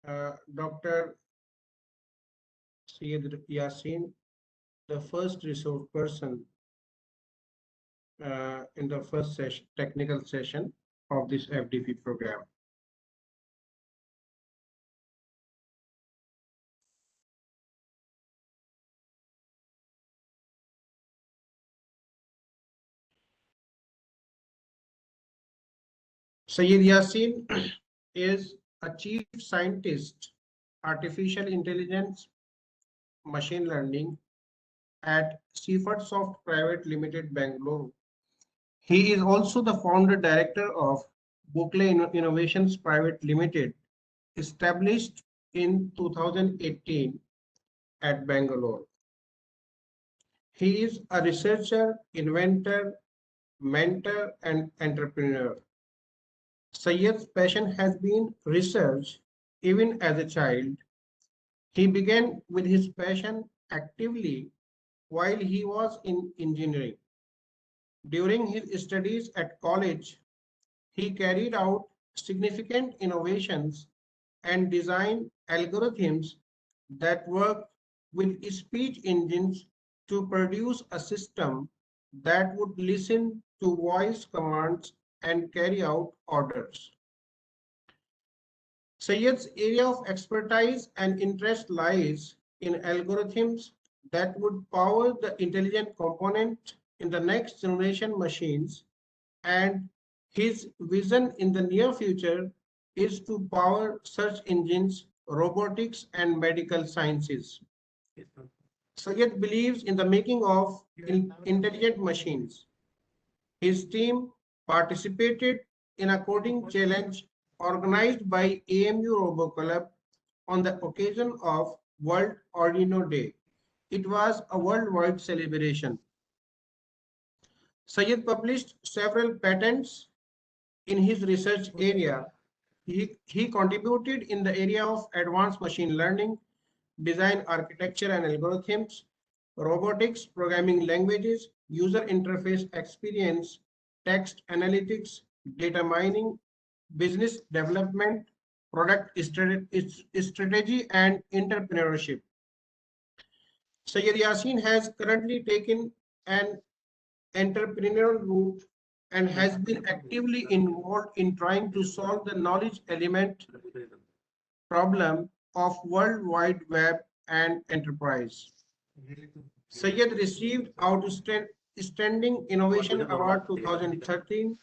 Dr. Syed Yasin, the first resource person in the first session, technical session of this FDP program. Syed Yasin is a chief scientist, artificial intelligence, machine learning at Seaford Soft Private Limited, Bangalore. He is also the founder director of Bukle Innovations Private Limited, established in 2018 at Bangalore. He is a researcher, inventor, mentor, and entrepreneur. Sayyid's passion has been research even as a child. He began with his passion actively while he was in engineering. During his studies at college, he carried out significant innovations and designed algorithms that work with speech engines to produce a system that would listen to voice commands and carry out orders. Sayyid's area of expertise and interest lies in algorithms that would power the intelligent component in the next generation machines, and his vision in the near future is to power search engines, robotics, and medical sciences. Sayyid believes in the making of intelligent machines. His team participated in a coding challenge organized by AMU Robo Club on the occasion of World Arduino Day. It was a worldwide celebration. Syed published several patents in his research area. He contributed in the area of advanced machine learning, design architecture and algorithms, robotics, programming languages, user interface experience, text analytics, data mining, business development, product strategy, and entrepreneurship. Sayyid Yasin has currently taken an entrepreneurial route and has been actively involved in trying to solve the knowledge element problem of World Wide Web and enterprise. Syed received Outstanding Innovation Award 2013.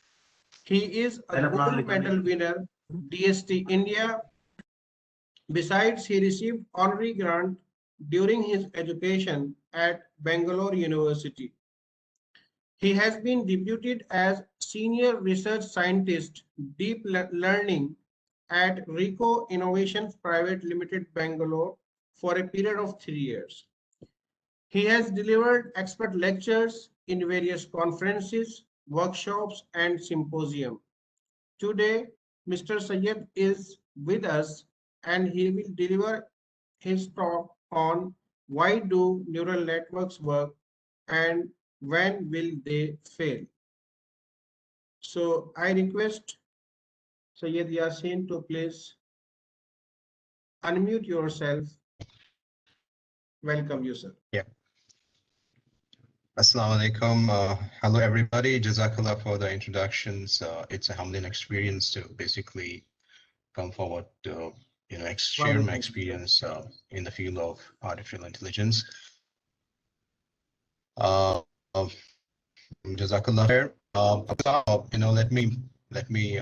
He is a gold medal winner, DST India. Besides, he received honorary grant during his education at Bangalore University. He has been deputed as Senior Research Scientist, Deep Learning at RICO Innovations Private Limited, Bangalore for a period of 3 years. He has delivered expert lectures in various conferences, workshops, and symposium. Today, Mr. Syed is with us and he will deliver his talk on why do neural networks work and when will they fail. So I request Syed Yasin to please unmute yourself. Welcome you, sir. Yeah. Assalamu alaikum. Hello, everybody. Jazakallah for the introductions. It's a humbling experience to basically come forward to share my experience in the field of artificial intelligence. Jazakallah here. Let me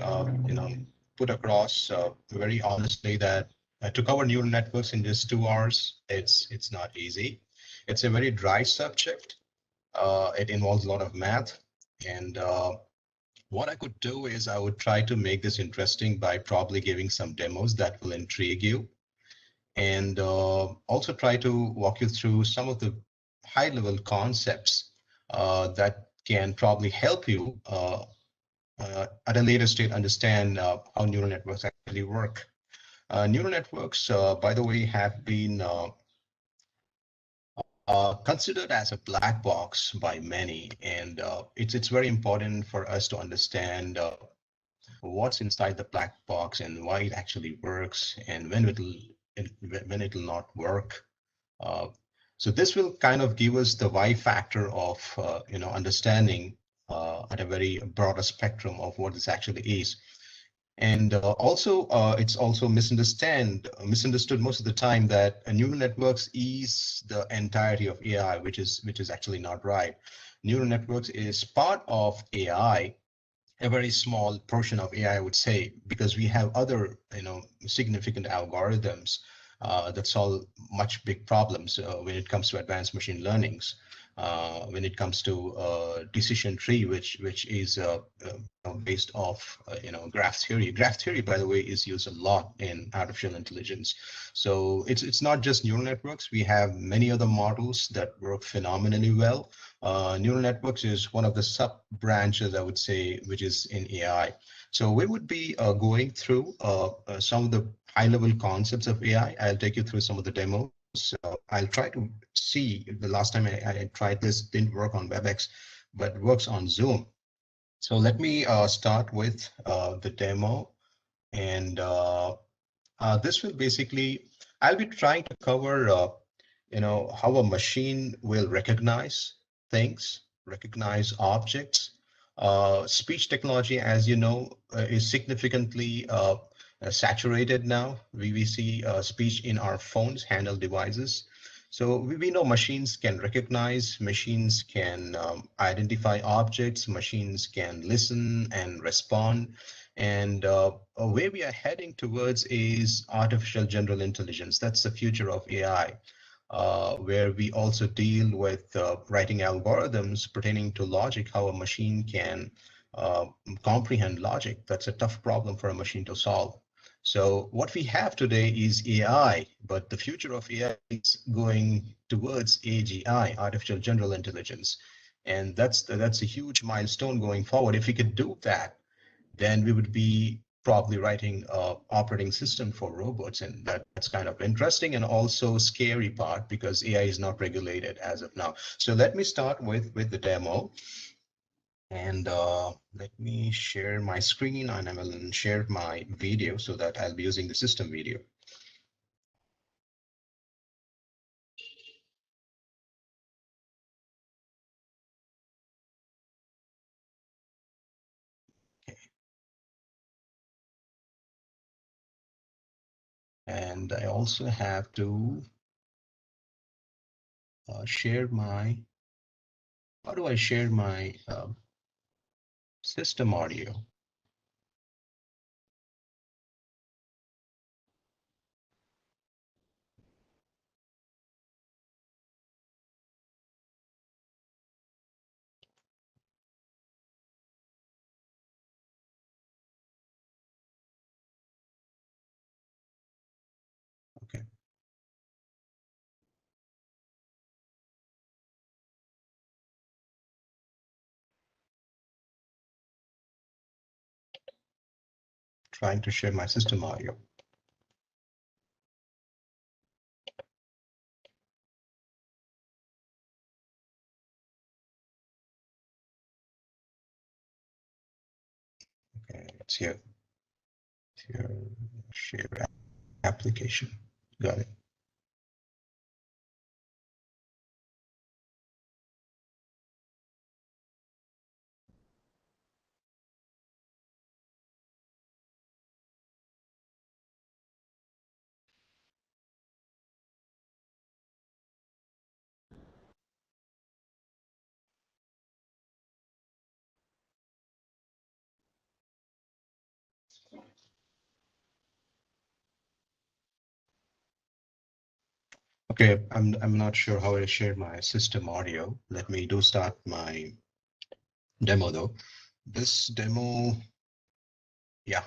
put across very honestly that to cover neural networks in just 2 hours, it's not easy. It's a very dry subject. It involves a lot of math, and what I could do is I would try to make this interesting by probably giving some demos that will intrigue you, and also try to walk you through some of the high-level concepts that can probably help you at a later stage understand how neural networks actually work. Neural networks, by the way, have been considered as a black box by many, and it's very important for us to understand what's inside the black box and why it actually works and when it'll not work. Uh, so this will kind of give us the why factor of understanding at a very broader spectrum of what this actually is. And also, it's also misunderstood most of the time that neural networks is the entirety of AI, which is actually not right. Neural networks is part of AI, a very small portion of AI, I would say, because we have other, significant algorithms that solve much big problems when it comes to advanced machine learnings. When it comes to decision tree, which is based off graph theory. Graph theory, by the way, is used a lot in artificial intelligence. So it's not just neural networks. We have many other models that work phenomenally well. Neural networks is one of the sub branches, I would say, which is in AI. So we would be going through some of the high level concepts of AI. I'll take you through some of the demos. So I'll try to see. The last time I tried this, didn't work on WebEx, but works on Zoom. So let me start with the demo. And this will basically, I'll be trying to cover, how a machine will recognize things, recognize objects. Speech technology, as you know, is significantly saturated now. We see speech in our phones, handheld devices. So we know machines can recognize, machines can identify objects, machines can listen and respond. And where we are heading towards is artificial general intelligence. That's the future of AI, where we also deal with writing algorithms pertaining to logic, how a machine can uh, comprehend logic. That's a tough problem for a machine to solve. So what we have today is AI, but the future of AI is going towards AGI, artificial general intelligence. And that's a huge milestone going forward. If we could do that, then we would be probably writing a operating system for robots. And that's kind of interesting and also scary part because AI is not regulated as of now. So let me start with the demo. And let me share my screen and I will share my video so that I'll be using the system video. And I also have to share my, how do I share my system audio? Okay. Trying to share my system audio. Okay, it's here. Here, share application. Got it. Okay, I'm not sure how I shared my system audio. Let me do start my demo though. This demo, yeah,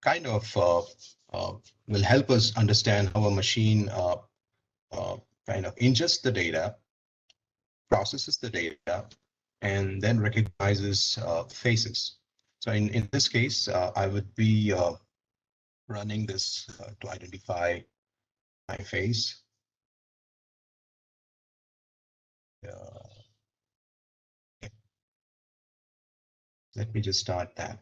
kind of will help us understand how a machine kind of ingests the data, processes the data, and then recognizes faces. So in this case, I would be running this to identify my face. Uh, let me just start that.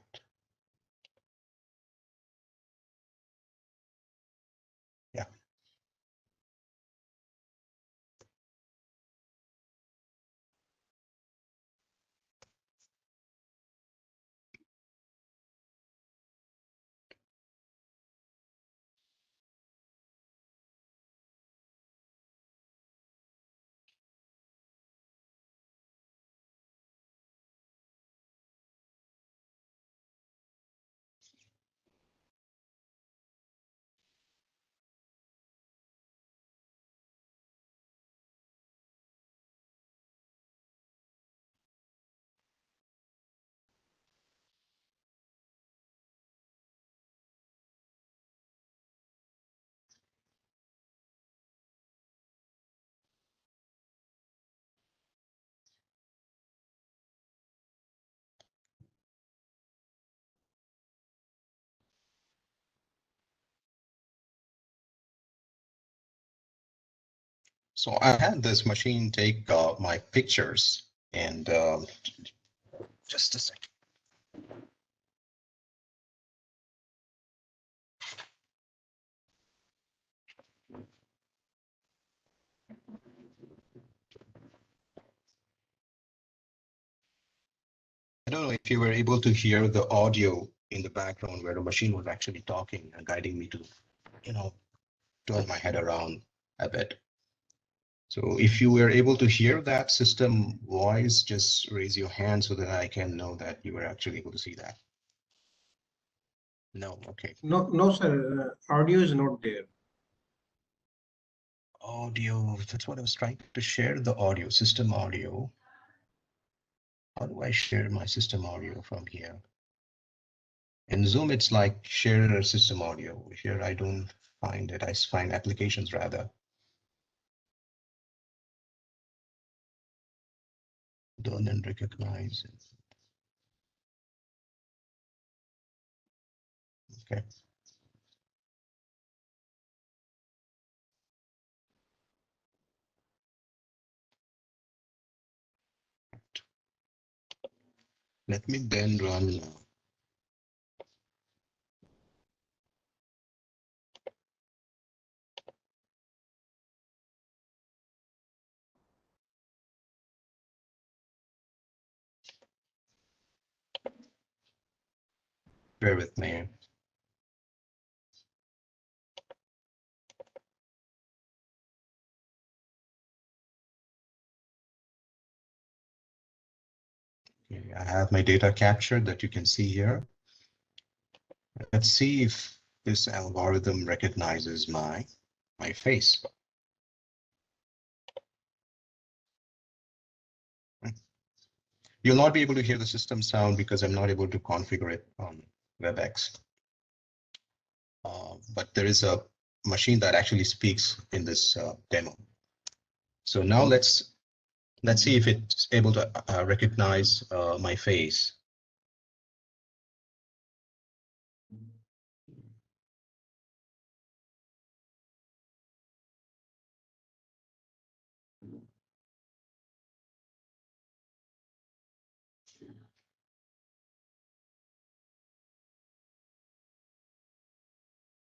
So I had this machine take my pictures and just a second. I don't know if you were able to hear the audio in the background where the machine was actually talking and guiding me to, turn my head around a bit. So if you were able to hear that system voice, just raise your hand so that I can know that you were actually able to see that. No, okay. No, sir. Audio is not there. Audio, that's what I was trying to share, the audio, system audio. How do I share my system audio from here? In Zoom, it's like share system audio. Here, I don't find it. I find applications rather. Done and recognize. Okay. Let me then run. Bear with me. Okay, I have my data captured that you can see here. Let's see if this algorithm recognizes my face. You'll not be able to hear the system sound because I'm not able to configure it on WebEx. But there is a machine that actually speaks in this demo. So now let's see if it's able to recognize my face.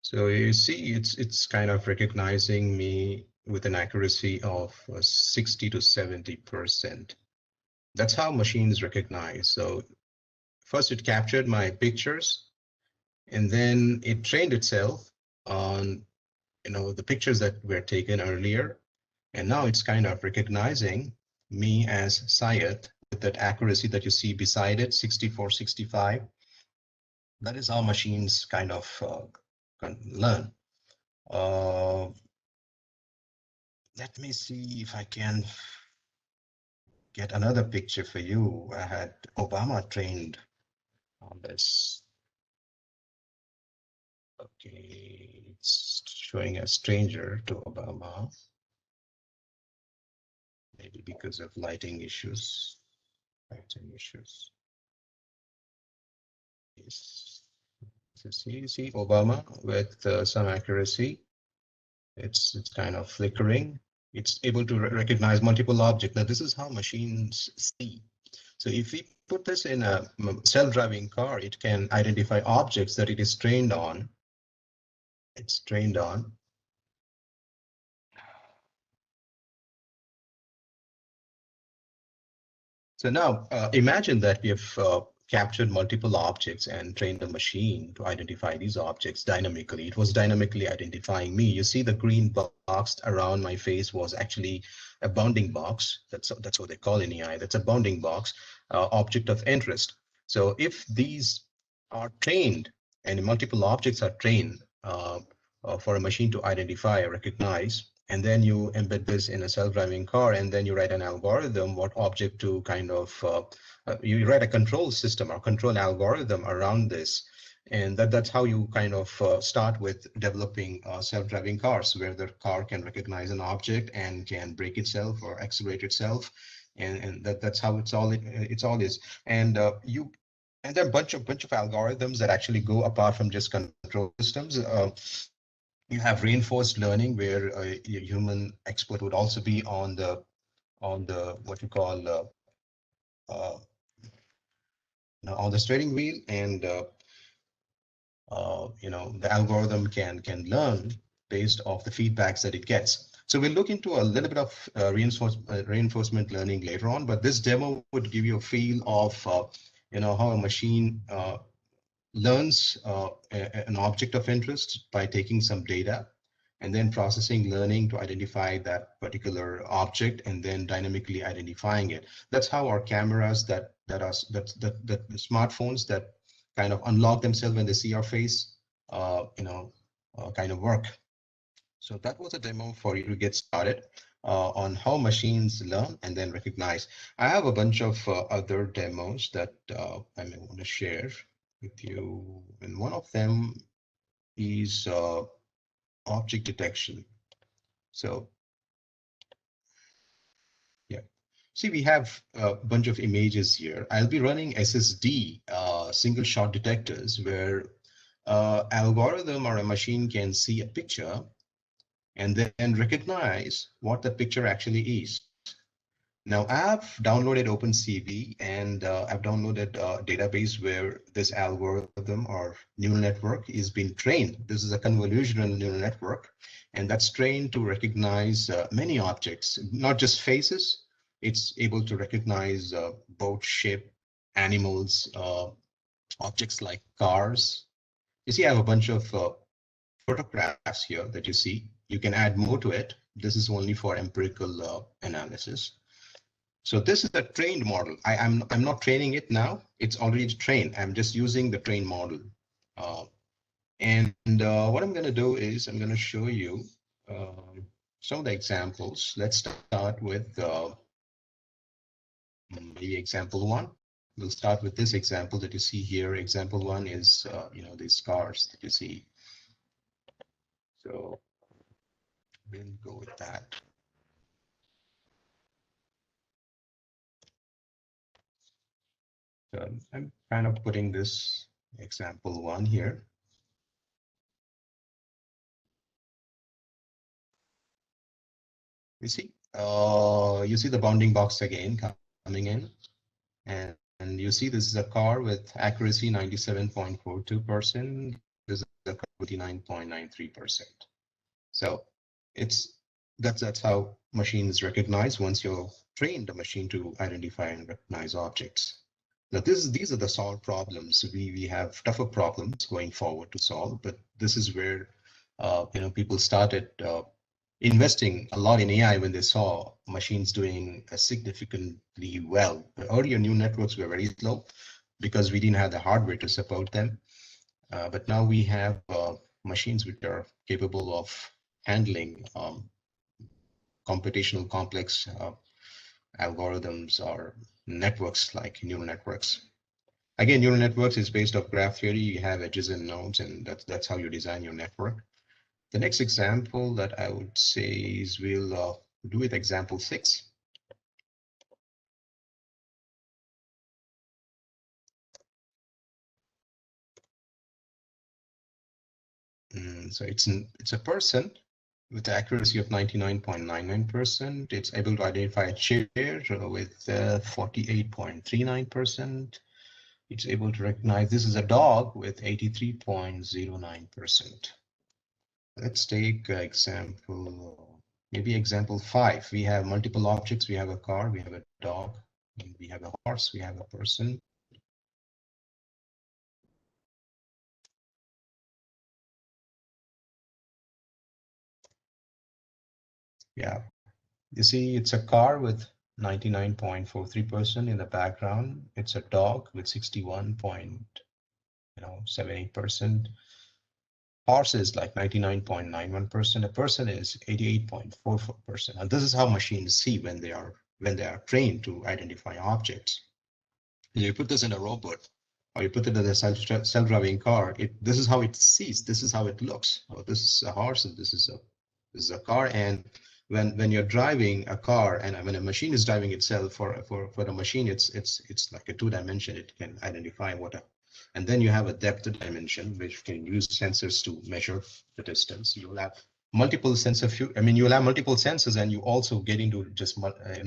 So you see, it's kind of recognizing me with an accuracy of 60 to 70%. That's how machines recognize. So first it captured my pictures, and then it trained itself on the pictures that were taken earlier, and now it's kind of recognizing me as Syed with that accuracy that you see beside it, 64, 65. That is how machines kind of can learn. Let me see if I can get another picture for you. I had Obama trained on this. Okay, it's showing a stranger to Obama. Maybe because of lighting issues. Lighting issues. Yes. So see Obama with some accuracy. It's kind of flickering. It's able to recognize multiple objects. Now this is how machines see. So if we put this in a self-driving car, it can identify objects that it is trained on. It's trained on. So now imagine that we have captured multiple objects and trained the machine to identify these objects dynamically. It was dynamically identifying me. You see the green box around my face was actually a bounding box. That's what they call in AI. That's a bounding box, object of interest. So if these are trained and multiple objects are trained for a machine to identify, recognize, and then you embed this in a self-driving car, and then you write an algorithm, what object to kind of, you write a control system or control algorithm around this. And that's how you kind of start with developing self-driving cars, where the car can recognize an object and can brake itself or accelerate itself. And that's how it's all is. And there are a bunch of algorithms that actually go apart from just control systems. You have reinforced learning, where a human expert would also be on the what you call uh, on the steering wheel, and the algorithm can learn based off the feedbacks that it gets. So we'll look into a little bit of reinforcement learning later on, but this demo would give you a feel of how a machine learns an object of interest by taking some data and then processing learning to identify that particular object and then dynamically identifying it. That's how our cameras that the smartphones that kind of unlock themselves when they see our face, kind of work. So that was a demo for you to get started on how machines learn and then recognize. I have a bunch of other demos that I may want to share with you, and one of them is object detection. So yeah, see, we have a bunch of images here. I'll be running SSD single shot detectors, where algorithm or a machine can see a picture and then recognize what the picture actually is. Now, I've downloaded OpenCV, and I've downloaded a database where this algorithm or neural network is being trained. This is a convolutional neural network, and that's trained to recognize many objects, not just faces. It's able to recognize boat, ship, animals, objects like cars. You see, I have a bunch of photographs here that you see. You can add more to it. This is only for empirical analysis. So this is a trained model. I'm not training it now. It's already trained. I'm just using the trained model. What I'm going to do is I'm going to show you some of the examples. Let's start with maybe example one. We'll start with this example that you see here. Example one is these cars that you see. So we'll go with that. So I'm kind of putting this example one here. You see the bounding box again coming in, and you see this is a car with accuracy 97.42%. This is a 29.93%. So that's how machines recognize once you've trained the machine to identify and recognize objects. Now these are the solved problems. We have tougher problems going forward to solve, but this is where people started investing a lot in AI when they saw machines doing significantly well. The earlier neural networks were very slow because we didn't have the hardware to support them. But now we have machines which are capable of handling computational complex algorithms or networks like neural networks. Again, neural networks is based off graph theory. You have edges and nodes, and that's how you design your network. The next example that I would say is we'll do with example 6. So it's a person with accuracy of 99.99%. It's able to identify a chair with 48.39%. It's able to recognize this is a dog with 83.09%. Let's take example, maybe example 5. We have multiple objects. We have a car, we have a dog, we have a horse, we have a person. Yeah, you see it's a car with 99.43% in the background. It's a dog with 61.78%. Horse is like 99.91%. A person is 88.44%. And this is how machines see when they are trained to identify objects. You put this in a robot, or you put it in a self-driving car. This is how it sees. This is how it looks. Oh, this is a horse, and this is a car. And when you're driving a car, and when a machine is driving itself, for a machine, it's like a 2-dimension. It can identify what And then you have a depth dimension, which can use sensors to measure the distance. You'll have multiple you'll have multiple sensors, and you also get into just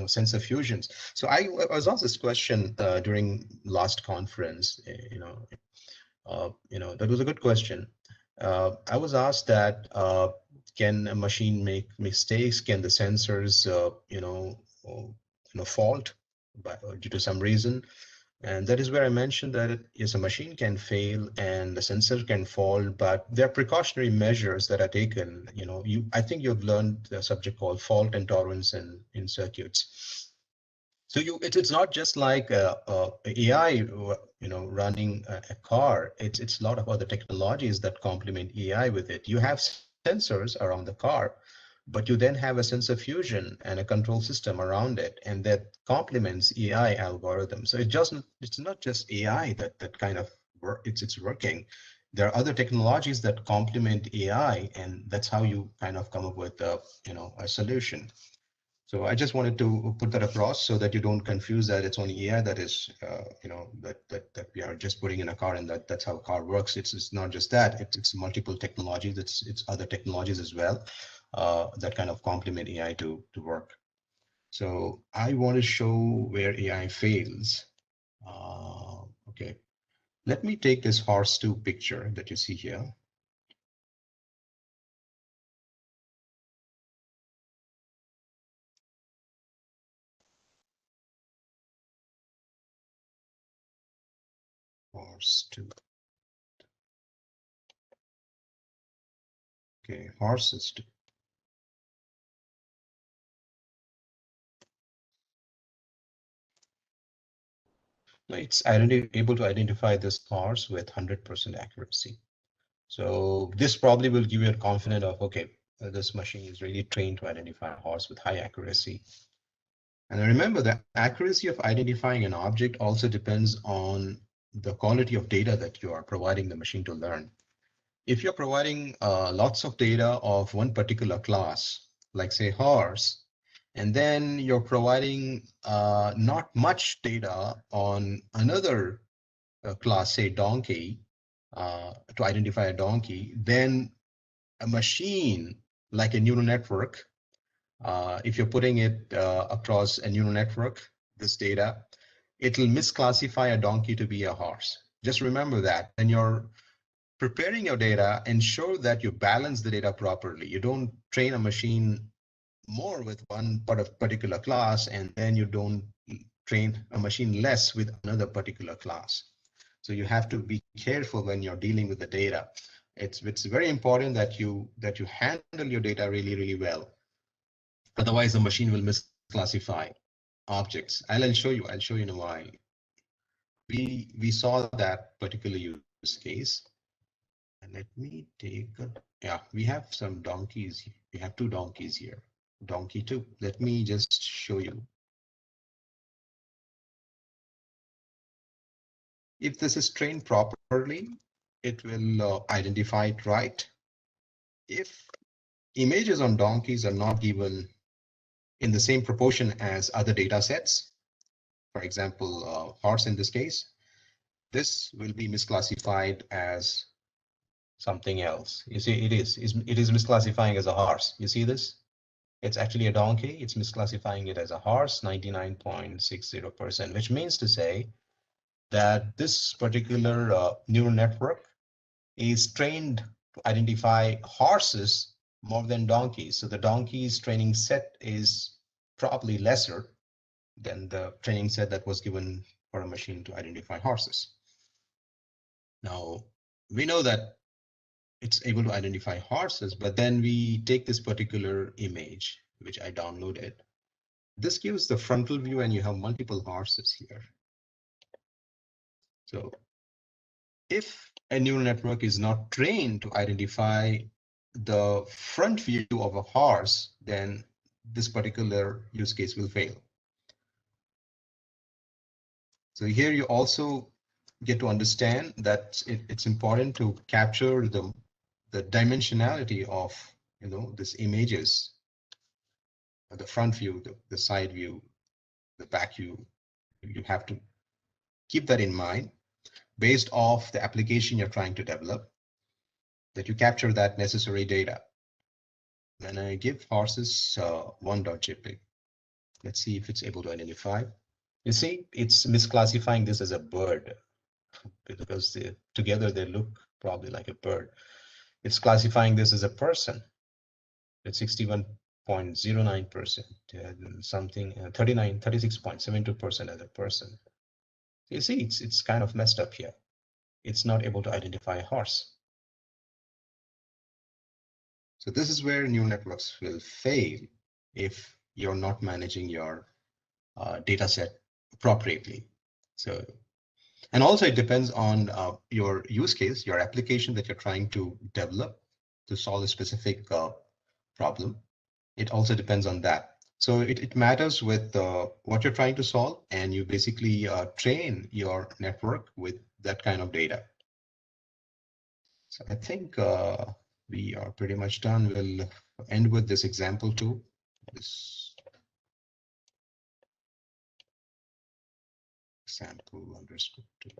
sensor fusions. So I was asked this question during last conference. That was a good question. I was asked that can a machine make mistakes? Can the sensors fault due to some reason? And that is where I mentioned that yes, a machine can fail and the sensor can fall, but there are precautionary measures that are taken. I think you've learned a subject called fault and tolerance in circuits. So it's not just like AI, running a car. It's a lot of other technologies that complement AI with it. You have sensors around the car, but you then have a sensor fusion and a control system around it, and that complements AI algorithms. So it's not just AI that kind of it's working. There are other technologies that complement AI, and that's how you kind of come up with a solution. So I just wanted to put that across so that you don't confuse that it's only AI that is, that we are just putting in a car and that's how a car works. It's not just that. It's multiple technologies. It's other technologies as well that kind of complement AI to work. So I want to show where AI fails. Okay, let me take this horse 2 picture that you see here. Horse 2. Okay, horses 2. It's able to identify this horse with 100% accuracy. So this probably will give you a confidence of, okay, this machine is really trained to identify a horse with high accuracy. And remember, the accuracy of identifying an object also depends on the quality of data that you are providing the machine to learn. If you're providing lots of data of one particular class, like say horse, and then you're providing not much data on another class, say donkey, to identify a donkey, then a machine like a neural network, if you're putting it across a neural network, this data, it'll misclassify a donkey to be a horse. Just remember that when you're preparing your data, ensure that you balance the data properly. You don't train a machine more with one particular class, and then you don't train a machine less with another particular class. So you have to be careful when you're dealing with the data. It's very important that you handle your data really, really well. Otherwise, the machine will misclassify objects. I'll show you in a while. We saw that particular use case. And let me take we have some donkeys. We have 2 donkeys here. Donkey 2. Let me just show you. If this is trained properly, it will identify it right. If images on donkeys are not given in the same proportion as other data sets, for example, horse in this case, this will be misclassified as something else. You see, it is misclassifying as a horse. You see this? It's actually a donkey. It's misclassifying it as a horse, 99.60%, which means to say that this particular neural network is trained to identify horses more than donkeys. So the donkey's training set is probably lesser than the training set that was given for a machine to identify horses. Now, we know that it's able to identify horses, but then we take this particular image, which I downloaded. This gives the frontal view, and you have multiple horses here. So if a neural network is not trained to identify the front view of a horse, then this particular use case will fail. So here you also get to understand that it's important to capture the dimensionality of these images, the front view, the side view, the back view. You have to keep that in mind. based off the application you're trying to develop, that you capture that necessary data. When I give horses 1.jpg, let's see if it's able to identify. You see, it's misclassifying this as a bird because together they look probably like a bird. It's classifying this as a person. It's 61.09%, something 36.72% as a person. You see, it's kind of messed up here. It's not able to identify a horse. So this is where neural networks will fail if you're not managing your data set appropriately. So, and also it depends on your use case, your application that you're trying to develop to solve a specific problem. It also depends on that. So it matters with what you're trying to solve, and you basically train your network with that kind of data. So I think we are pretty much done. We'll end with this example too. This example underscore 2.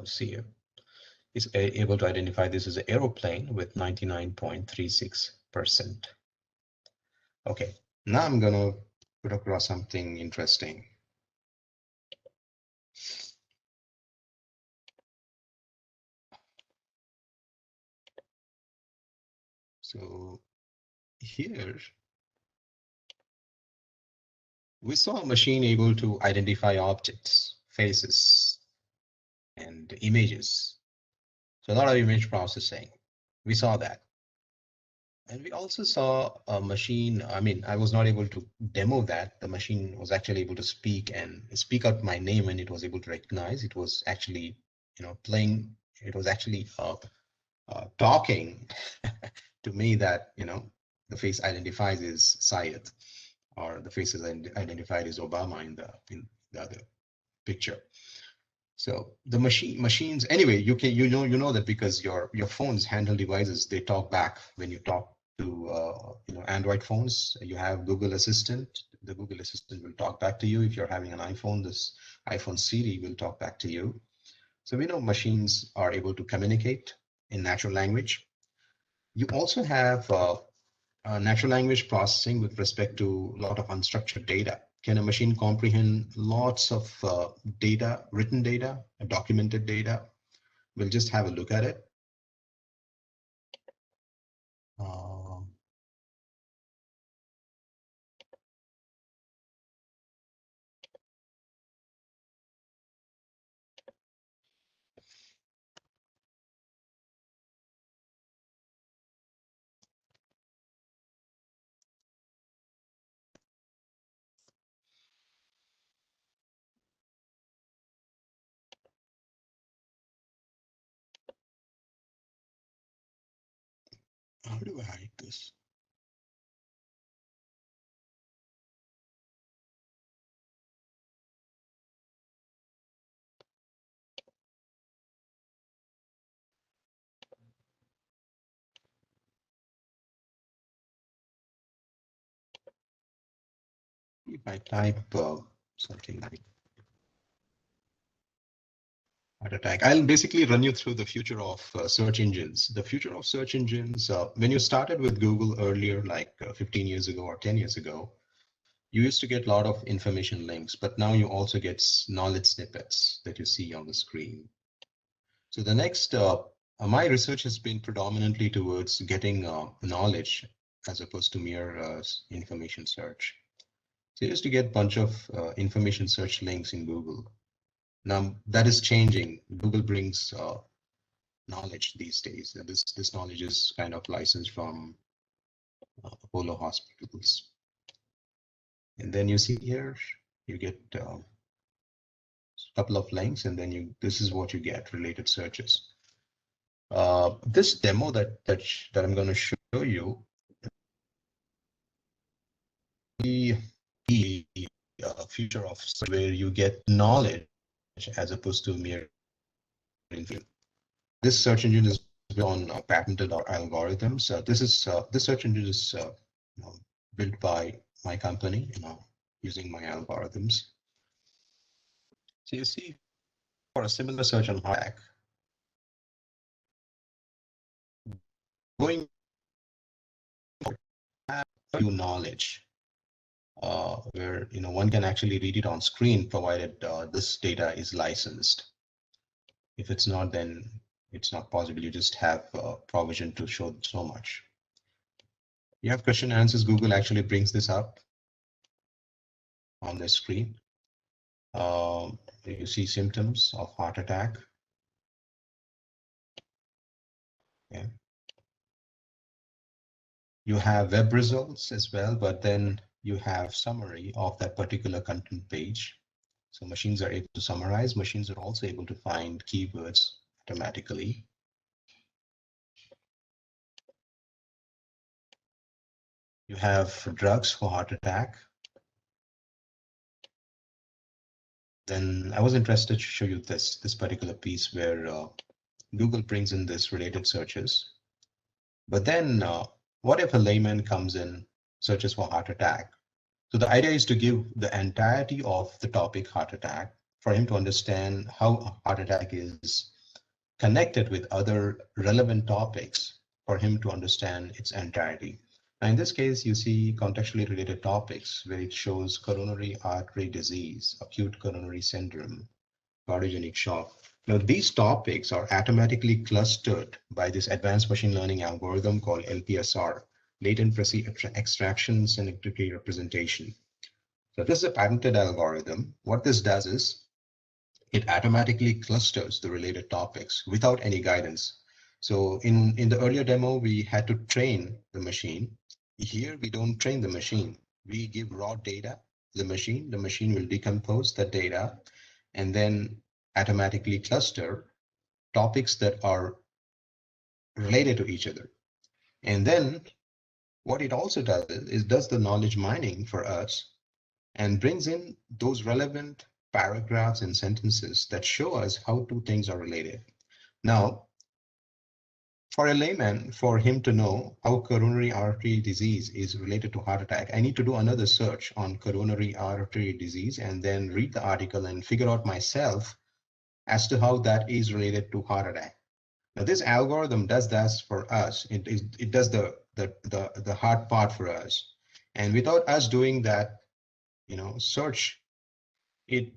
See, is able to identify this as an aeroplane with 99.36%. Okay, now I'm gonna put across something interesting. So here we saw a machine able to identify objects, faces, and images. So a lot of image processing. We saw that. And we also saw a machine. I mean, I was not able to demo that. The machine was actually able to speak out my name, and it was able to recognize. It was actually, playing. It was actually talking to me that, the face identifies as Syed, or the face is identified as Obama in the other picture. So the machines, anyway, you know that because your phones, handheld devices, they talk back when you talk to Android phones. You have Google Assistant. The Google Assistant will talk back to you. If you're having an iPhone, this iPhone Siri will talk back to you. So we know machines are able to communicate in natural language. You also have natural language processing with respect to a lot of unstructured data. Can a machine comprehend lots of data, written data, documented data? We'll just have a look at it. How do I hide this? If I type something like heart attack, I'll basically run you through the future of search engines. The future of search engines, when you started with Google earlier, like 15 years ago or 10 years ago, you used to get a lot of information links, but now you also get knowledge snippets that you see on the screen. So the next, my research has been predominantly towards getting knowledge as opposed to mere information search. So you used to get a bunch of information search links in Google. Now that is changing. Google brings knowledge these days. This knowledge is kind of licensed from Apollo hospitals. And then you see here, you get a couple of links, and then this is what you get, related searches. This demo that I'm going to show you, the future of where you get knowledge as opposed to mere information. This search engine is on patented algorithms. This search engine is built by my company, using my algorithms. So you see, for a similar search on hack, going for knowledge, where one can actually read it on screen, provided this data is licensed. If it's not, then it's not possible. You just have provision to show so much. You have question and answers. Google actually brings this up on the screen. You see symptoms of heart attack. Yeah. You have web results as well, but then you have summary of that particular content page. So machines are able to summarize. Machines are also able to find keywords automatically. You have drugs for heart attack. Then I was interested to show you this particular piece where Google brings in this related searches. But then what if a layman comes in, searches for heart attack? So the idea is to give the entirety of the topic heart attack for him to understand how a heart attack is connected with other relevant topics for him to understand its entirety. Now, in this case, you see contextually related topics where it shows coronary artery disease, acute coronary syndrome, cardiogenic shock. Now, these topics are automatically clustered by this advanced machine learning algorithm called LPSR, latent extraction syntactic representation. So this is a patented algorithm. What this does is it automatically clusters the related topics without any guidance. So in the earlier demo, we had to train the machine. Here, we don't train the machine. We give raw data to the machine will decompose the data and then automatically cluster topics that are related to each other. And then what it also does is does the knowledge mining for us and brings in those relevant paragraphs and sentences that show us how two things are related. Now, for a layman, for him to know how coronary artery disease is related to heart attack, I need to do another search on coronary artery disease and then read the article and figure out myself as to how that is related to heart attack. Now, this algorithm does that for us. It does the hard part for us. And without us doing that, search, it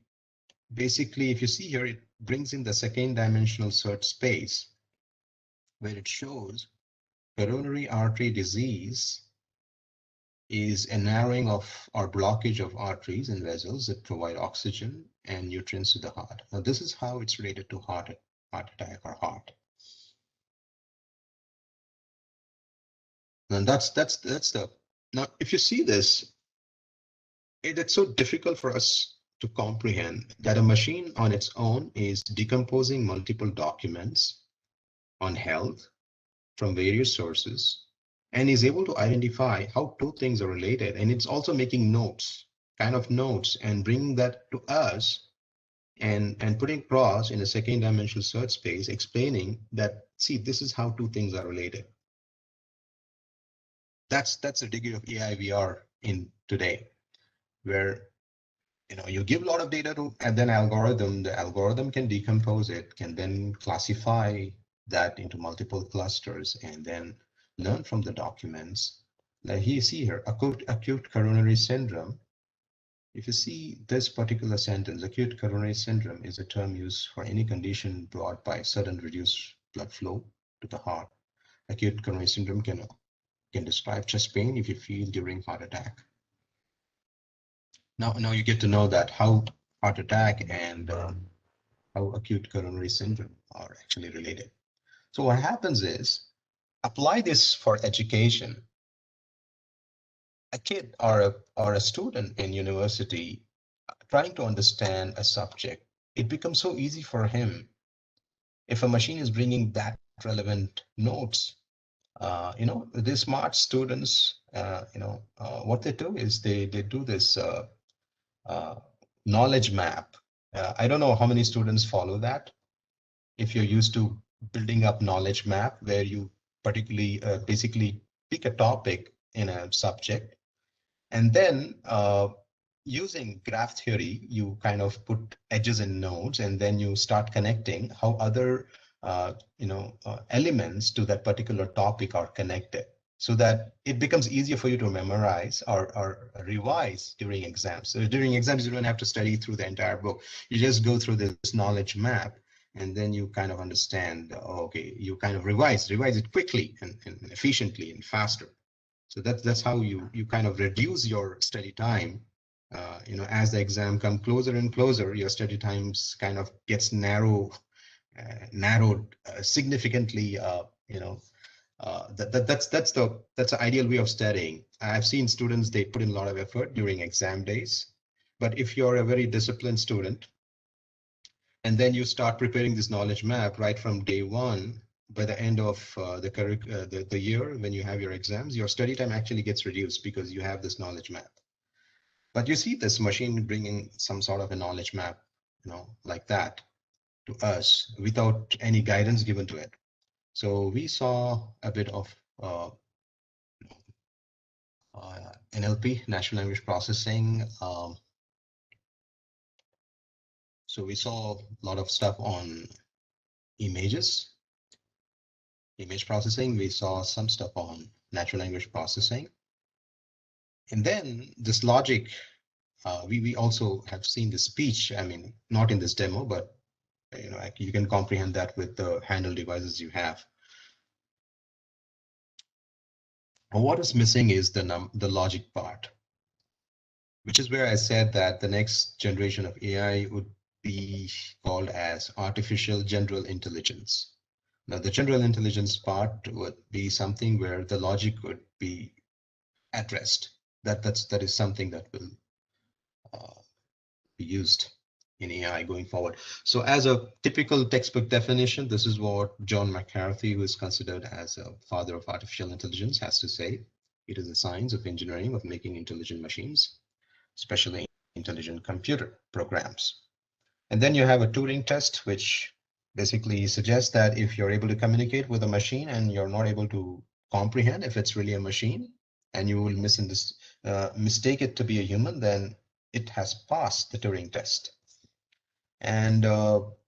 basically, if you see here, it brings in the second dimensional search space where it shows coronary artery disease is a narrowing of or blockage of arteries and vessels that provide oxygen and nutrients to the heart. Now, this is how it's related to heart attack or heart. And that's the, now, if you see this, it's so difficult for us to comprehend that a machine on its own is decomposing multiple documents on health from various sources and is able to identify how two things are related. And it's also making notes, and bringing that to us and putting across in a second dimensional search space, explaining that, see, this is how two things are related. That's the degree of AI we are in today, where you give a lot of data to and then the algorithm can decompose it, can then classify that into multiple clusters and then learn from the documents. Now you see here, acute coronary syndrome. If you see this particular sentence, acute coronary syndrome is a term used for any condition brought by sudden reduced blood flow to the heart. Acute coronary syndrome can describe chest pain if you feel during heart attack. Now you get to know that how heart attack and how acute coronary syndrome are actually related. So what happens is, apply this for education. A kid or a student in university trying to understand a subject, it becomes so easy for him if a machine is bringing that relevant notes. The smart students, what they do is they do this knowledge map. I don't know how many students follow that. If you're used to building up knowledge map where you particularly basically pick a topic in a subject, and then using graph theory, you kind of put edges and nodes, and then you start connecting how other elements to that particular topic are connected, so that it becomes easier for you to memorize or revise during exams. So during exams, you don't have to study through the entire book. You just go through this knowledge map, and then you kind of understand, okay, you kind of revise it quickly and efficiently and faster. So that's how you kind of reduce your study time. As the exam come closer and closer, your study times kind of gets narrowed significantly. That's the ideal way of studying. I've seen students, they put in a lot of effort during exam days, but if you're a very disciplined student, and then you start preparing this knowledge map right from day one, by the end of the year, when you have your exams, your study time actually gets reduced because you have this knowledge map. But you see this machine bringing some sort of a knowledge map, like that to us without any guidance given to it. So we saw a bit of NLP, natural language processing. So we saw a lot of stuff on image processing. We saw some stuff on natural language processing. And then this logic, we also have seen the speech. I mean, not in this demo, but you can comprehend that with the handle devices you have. What is missing is the logic part, which is where I said that the next generation of AI would be called as artificial general intelligence. Now, the general intelligence part would be something where the logic would be addressed. That is something that will be used in AI going forward. So as a typical textbook definition, this is what John McCarthy, who is considered as a father of artificial intelligence, has to say. It is the science of engineering of making intelligent machines, especially intelligent computer programs. And then you have a Turing test, which basically suggests that if you're able to communicate with a machine and you're not able to comprehend if it's really a machine, and you will mistake it to be a human, then it has passed the Turing test. And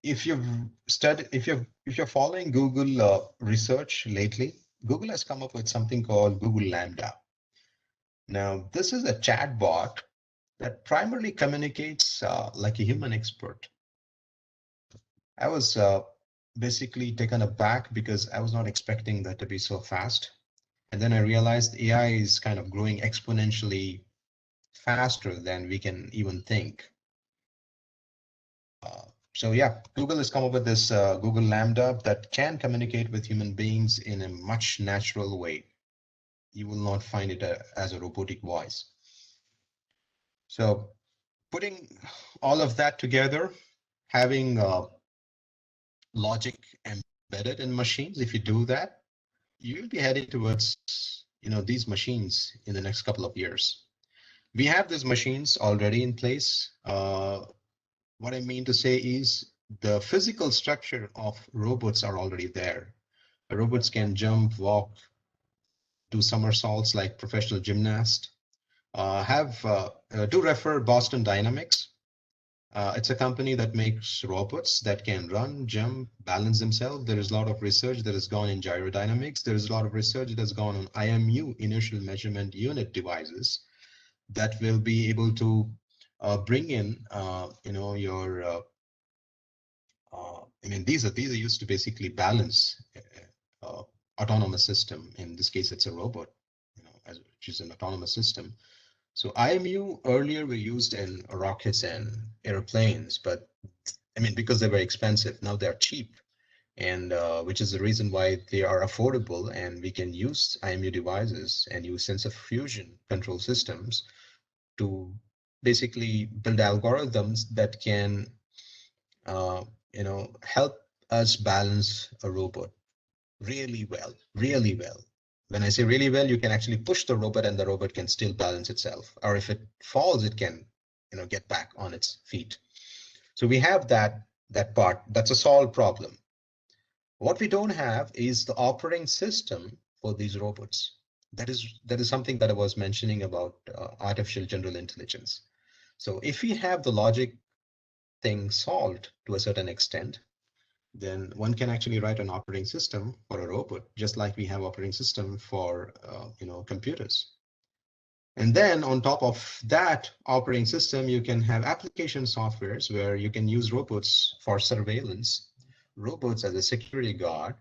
if you're following Google research lately, Google has come up with something called Google Lambda. Now, this is a chat bot that primarily communicates like a human expert. I was basically taken aback because I was not expecting that to be so fast. And then I realized AI is kind of growing exponentially faster than we can even think. So yeah, Google has come up with this Google Lambda that can communicate with human beings in a much natural way. You will not find it as a robotic voice. So putting all of that together, having logic embedded in machines, if you do that, you'll be heading towards these machines in the next couple of years. We have these machines already in place. What I mean to say is the physical structure of robots are already there. The robots can jump, walk, do somersaults like professional gymnasts. Do refer Boston Dynamics. It's a company that makes robots that can run, jump, balance themselves. There is a lot of research that has gone in gyrodynamics. There is a lot of research that has gone on IMU, inertial measurement unit devices, that will be able to bring in, your. These are used to basically balance autonomous system. In this case, it's a robot, which is an autonomous system. So IMU earlier were used in rockets and airplanes, but because they were expensive, now they're cheap, and which is the reason why they are affordable, and we can use IMU devices and use sensor fusion control systems to basically build algorithms that can help us balance a robot really well. When I say really well, you can actually push the robot and the robot can still balance itself. Or if it falls, it can, get back on its feet. So we have that part. That's a solved problem. What we don't have is the operating system for these robots. That is something that I was mentioning about artificial general intelligence. So if we have the logic thing solved to a certain extent, then one can actually write an operating system for a robot, just like we have operating system for computers. And then on top of that operating system, you can have application softwares where you can use robots for surveillance, robots as a security guard,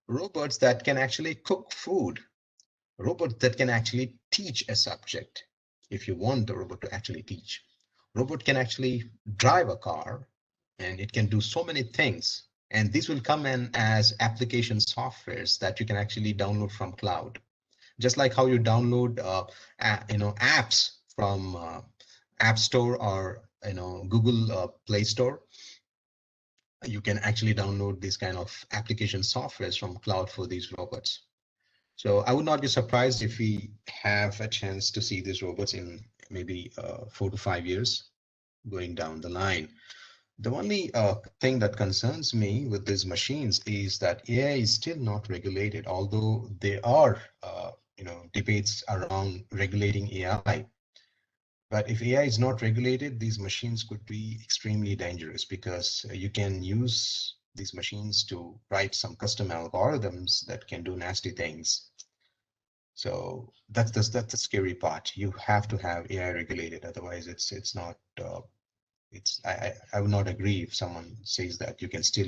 robots that can actually cook food, robots that can actually teach a subject if you want the robot to actually teach. Robot can actually drive a car, and it can do so many things. And these will come in as application softwares that you can actually download from cloud. Just like how you download apps from App Store or Google Play Store, you can actually download these kind of application softwares from cloud for these robots. So I would not be surprised if we have a chance to see these robots in maybe 4 to 5 years going down the line. The only thing that concerns me with these machines is that AI is still not regulated, although there are debates around regulating AI. But if AI is not regulated, these machines could be extremely dangerous because you can use these machines to write some custom algorithms that can do nasty things. So that's the scary part. You have to have AI regulated, otherwise it's not. I would not agree if someone says that you can still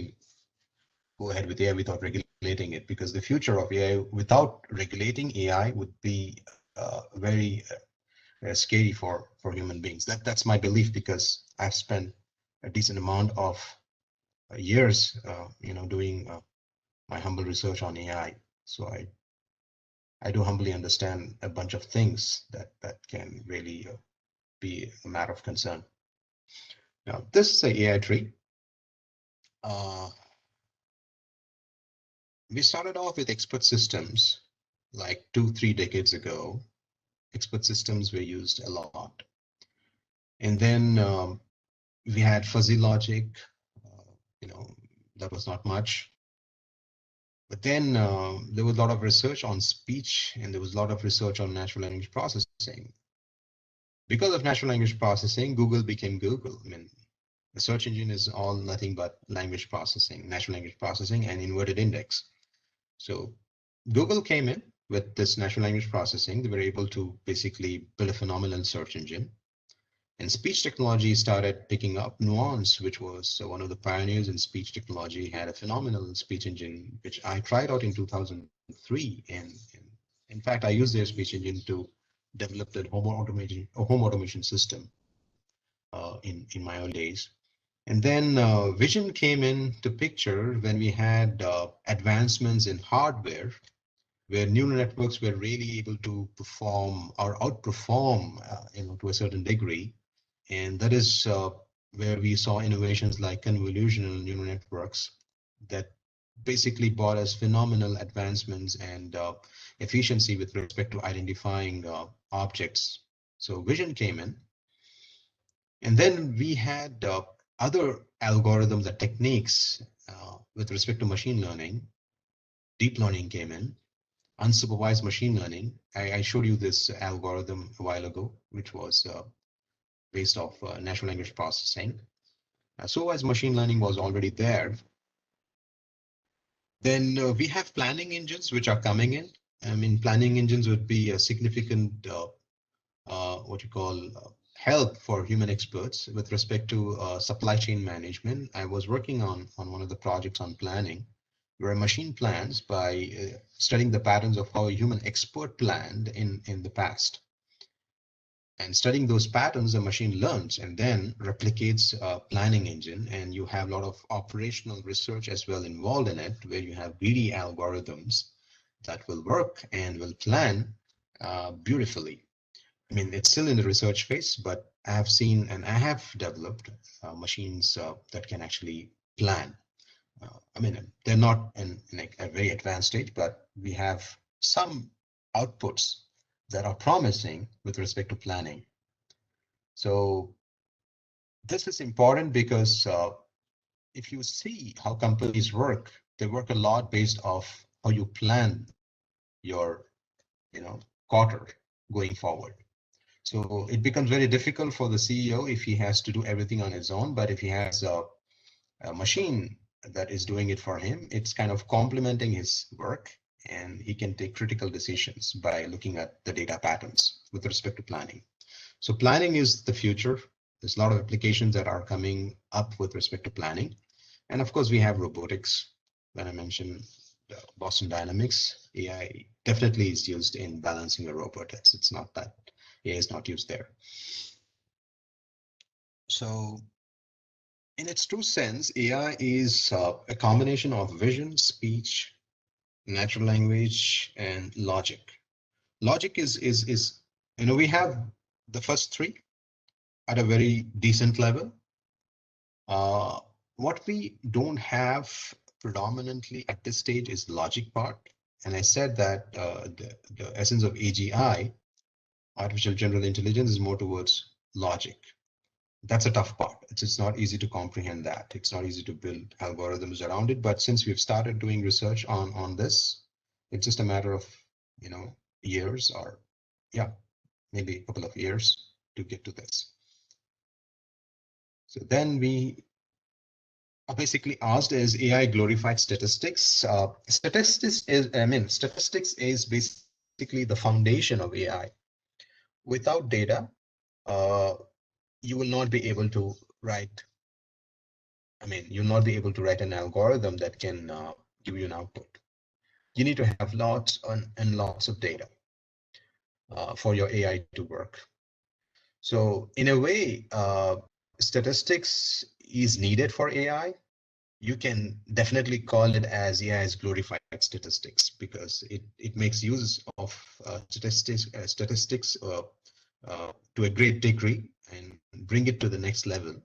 go ahead with AI without regulating it, because the future of AI without regulating AI would be very scary for human beings. That's my belief, because I've spent a decent amount of years, doing my humble research on AI. So I do humbly understand a bunch of things that can really be a matter of concern. Now, this is a AI tree. We started off with expert systems like 2-3 decades ago. Expert systems were used a lot. And then we had fuzzy logic, that was not much. But then there was a lot of research on speech, and there was a lot of research on natural language processing. Because of natural language processing, Google became Google. I mean, the search engine is all nothing but language processing, natural language processing, and inverted index. So Google came in with this natural language processing. They were able to basically build a phenomenal search engine. And speech technology started picking up. Nuance, which was one of the pioneers in speech technology, had a phenomenal speech engine, which I tried out in 2003. And in fact, I used their speech engine to develop that home automation system in my early days. And then vision came into picture when we had advancements in hardware, where neural networks were really able to perform or outperform, to a certain degree. And that is where we saw innovations like convolutional neural networks that basically brought us phenomenal advancements and efficiency with respect to identifying objects. So vision came in. And then we had other algorithms and techniques with respect to machine learning. Deep learning came in, unsupervised machine learning. I showed you this algorithm a while ago, which was based off natural language processing. So as machine learning was already there, then we have planning engines which are coming in. I mean, planning engines would be a significant what you call help for human experts with respect to supply chain management. I was working on one of the projects on planning, where a machine plans by studying the patterns of how a human expert planned in the past. And studying those patterns, the machine learns and then replicates a planning engine. And you have a lot of operational research as well involved in it, where you have greedy algorithms that will work and will plan beautifully. I mean, it's still in the research phase, but I have seen and I have developed machines that can actually plan. I mean, they're not in a very advanced stage, but we have some outputs that are promising with respect to planning. So this is important because if you see how companies work they work a lot based off how you plan your, quarter going forward. So it becomes very difficult for the CEO if he has to do everything on his own. But if he has a machine that is doing it for him, it's kind of complementing his work, and he can take critical decisions by looking at the data patterns with respect to planning. So planning is the future. There's a lot of applications that are coming up with respect to planning. And of course, we have robotics. When I mentioned Boston Dynamics, AI definitely is used in balancing a robot. It's not that AI is not used there. So in its true sense, AI is a combination of vision, speech, natural language, and logic. Logic is we have the first three at a very decent level. What we don't have predominantly at this stage is the logic part. And I said that the essence of AGI, artificial general intelligence, is more towards logic. That's a tough part. It's not easy to comprehend that. It's not easy to build algorithms around it. But since we've started doing research on this, it's just a matter of, years, or maybe a couple of years to get to this. So then we are basically asked, is AI glorified statistics? Statistics is basically the foundation of AI. Without data, you will not be able to write. You'll not be able to write an algorithm that can give you an output. You need to have lots and lots of data for your AI to work. So in a way, statistics is needed for AI. You can definitely call it as AI's glorified statistics, because it makes use of statistics to a great degree and bring it to the next level,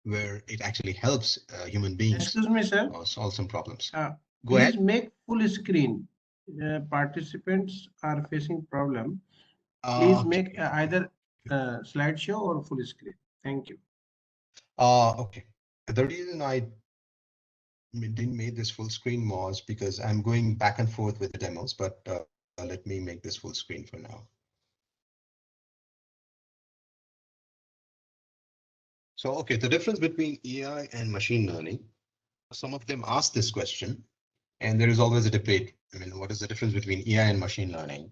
where it actually helps human beings. Excuse me, sir. Solve some problems. Go ahead. Please make full screen. Participants are facing problem. Please make either slideshow or full screen. Thank you. Okay. The reason I didn't make this full screen was because I'm going back and forth with the demos, but let me make this full screen for now. So, okay, the difference between AI and machine learning, some of them ask this question, and there is always a debate. What is the difference between AI and machine learning?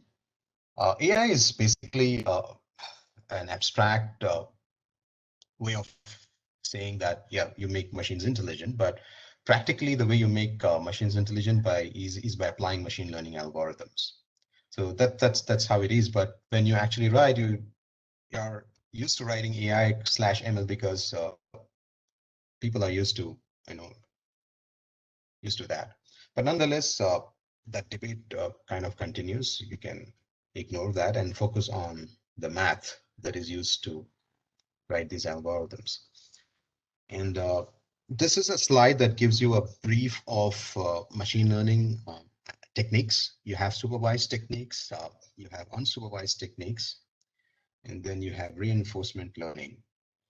AI is basically an abstract way of saying that, you make machines intelligent, but practically the way you make machines intelligent is by applying machine learning algorithms. So that's how it is. But when you actually write, you are used to writing AI/ML because people are used to that. But nonetheless, that debate kind of continues. You can ignore that and focus on the math that is used to write these algorithms. And this is a slide that gives you a brief of machine learning techniques. You have supervised techniques, you have unsupervised techniques, and then you have reinforcement learning.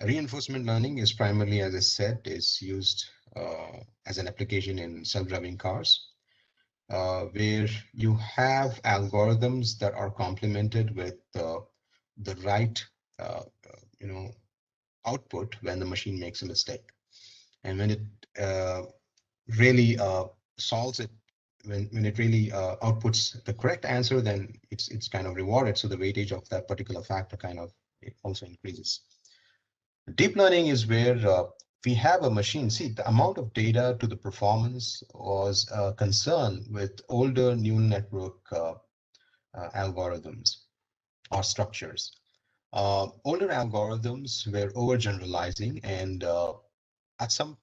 Reinforcement learning is primarily, as I said, is used as an application in self-driving cars, where you have algorithms that are complemented with the right output when the machine makes a mistake. And when it really solves it, when it really outputs the correct answer, then it's kind of rewarded. So the weightage of that particular factor kind of it also increases. Deep learning is where we have a machine. See, the amount of data to the performance was a concern with older neural network algorithms or structures. Older algorithms were overgeneralizing, and at some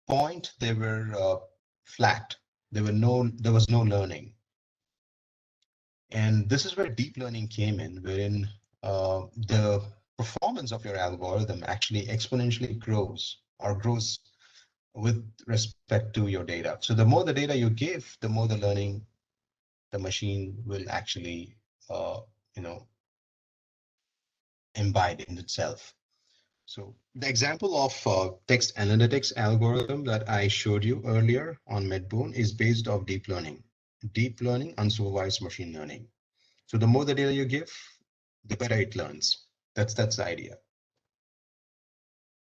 point they were flat. There was no learning. And this is where deep learning came in, wherein the performance of your algorithm actually exponentially grows with respect to your data. So the more the data you give, the more the learning the machine will actually imbibe in itself. So the example of text analytics algorithm that I showed you earlier on Medbone is based off deep learning, unsupervised machine learning. So the more the data you give, the better it learns. That's the idea.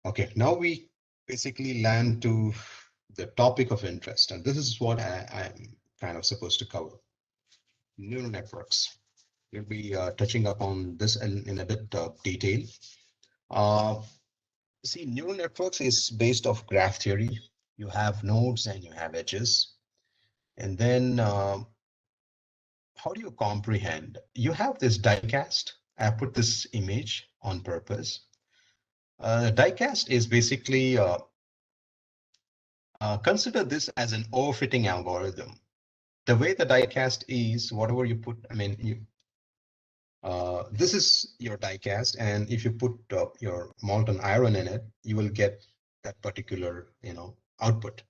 Okay, now we basically land to the topic of interest, and this is what I'm kind of supposed to cover. Neural networks. We'll be touching upon this in a bit of detail. Uh, See, neural networks is based off graph theory. You have nodes and you have edges. And then how do you comprehend? You have this diecast. I put this image on purpose. Diecast is basically, consider this as an overfitting algorithm. The way the diecast is, whatever you put, I mean, this is your diecast, and if you put your molten iron in it, you will get that particular, output.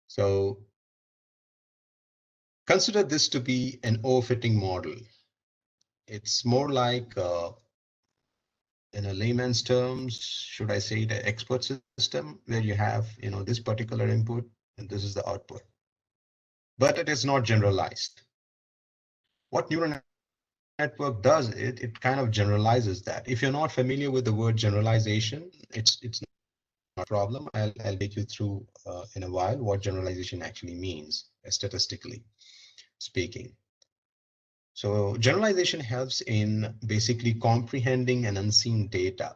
So consider this to be an overfitting model. It's more like, in a layman's terms, should I say the expert system, where you have, this particular input and this is the output. But it is not generalized. What neural network does, it kind of generalizes that. If you're not familiar with the word generalization, it's not a problem. I'll take you through in a while what generalization actually means, statistically speaking. So generalization helps in basically comprehending an unseen data.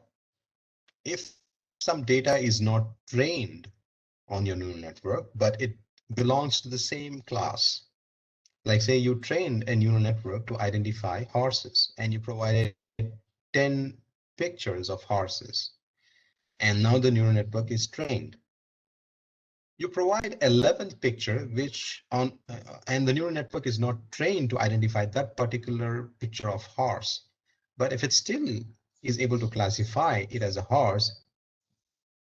If some data is not trained on your neural network, but it belongs to the same class, like say you trained a neural network to identify horses and you provided 10 pictures of horses, and now the neural network is trained. You provide 11th picture, which and the neural network is not trained to identify that particular picture of horse. But if it still is able to classify it as a horse,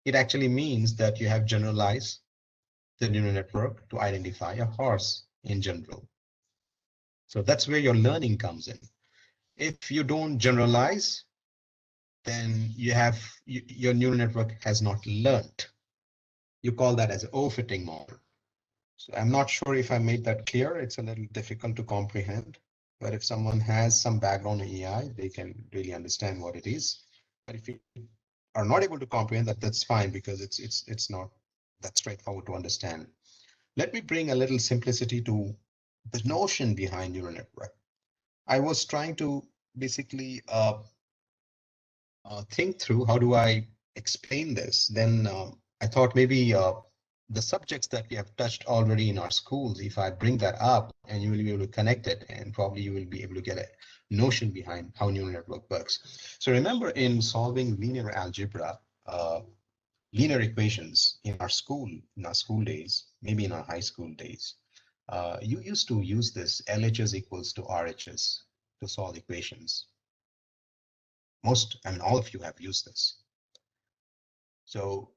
it actually means that you have generalized the neural network to identify a horse in general. So that's where your learning comes in. If you don't generalize, then your neural network has not learned. You call that as an overfitting model. So I'm not sure if I made that clear. It's a little difficult to comprehend, but if someone has some background in AI, they can really understand what it is. But if you are not able to comprehend that, that's fine, because it's not that straightforward to understand. Let me bring a little simplicity to the notion behind neural network. I was trying to basically think through how do I explain this. Then I thought maybe the subjects that we have touched already in our schools, if I bring that up and you will be able to connect it, and probably you will be able to get a notion behind how neural network works. So remember, in solving linear algebra, linear equations in our school days, maybe in our high school days, you used to use this LHS equals to RHS to solve equations. All of you have used this. So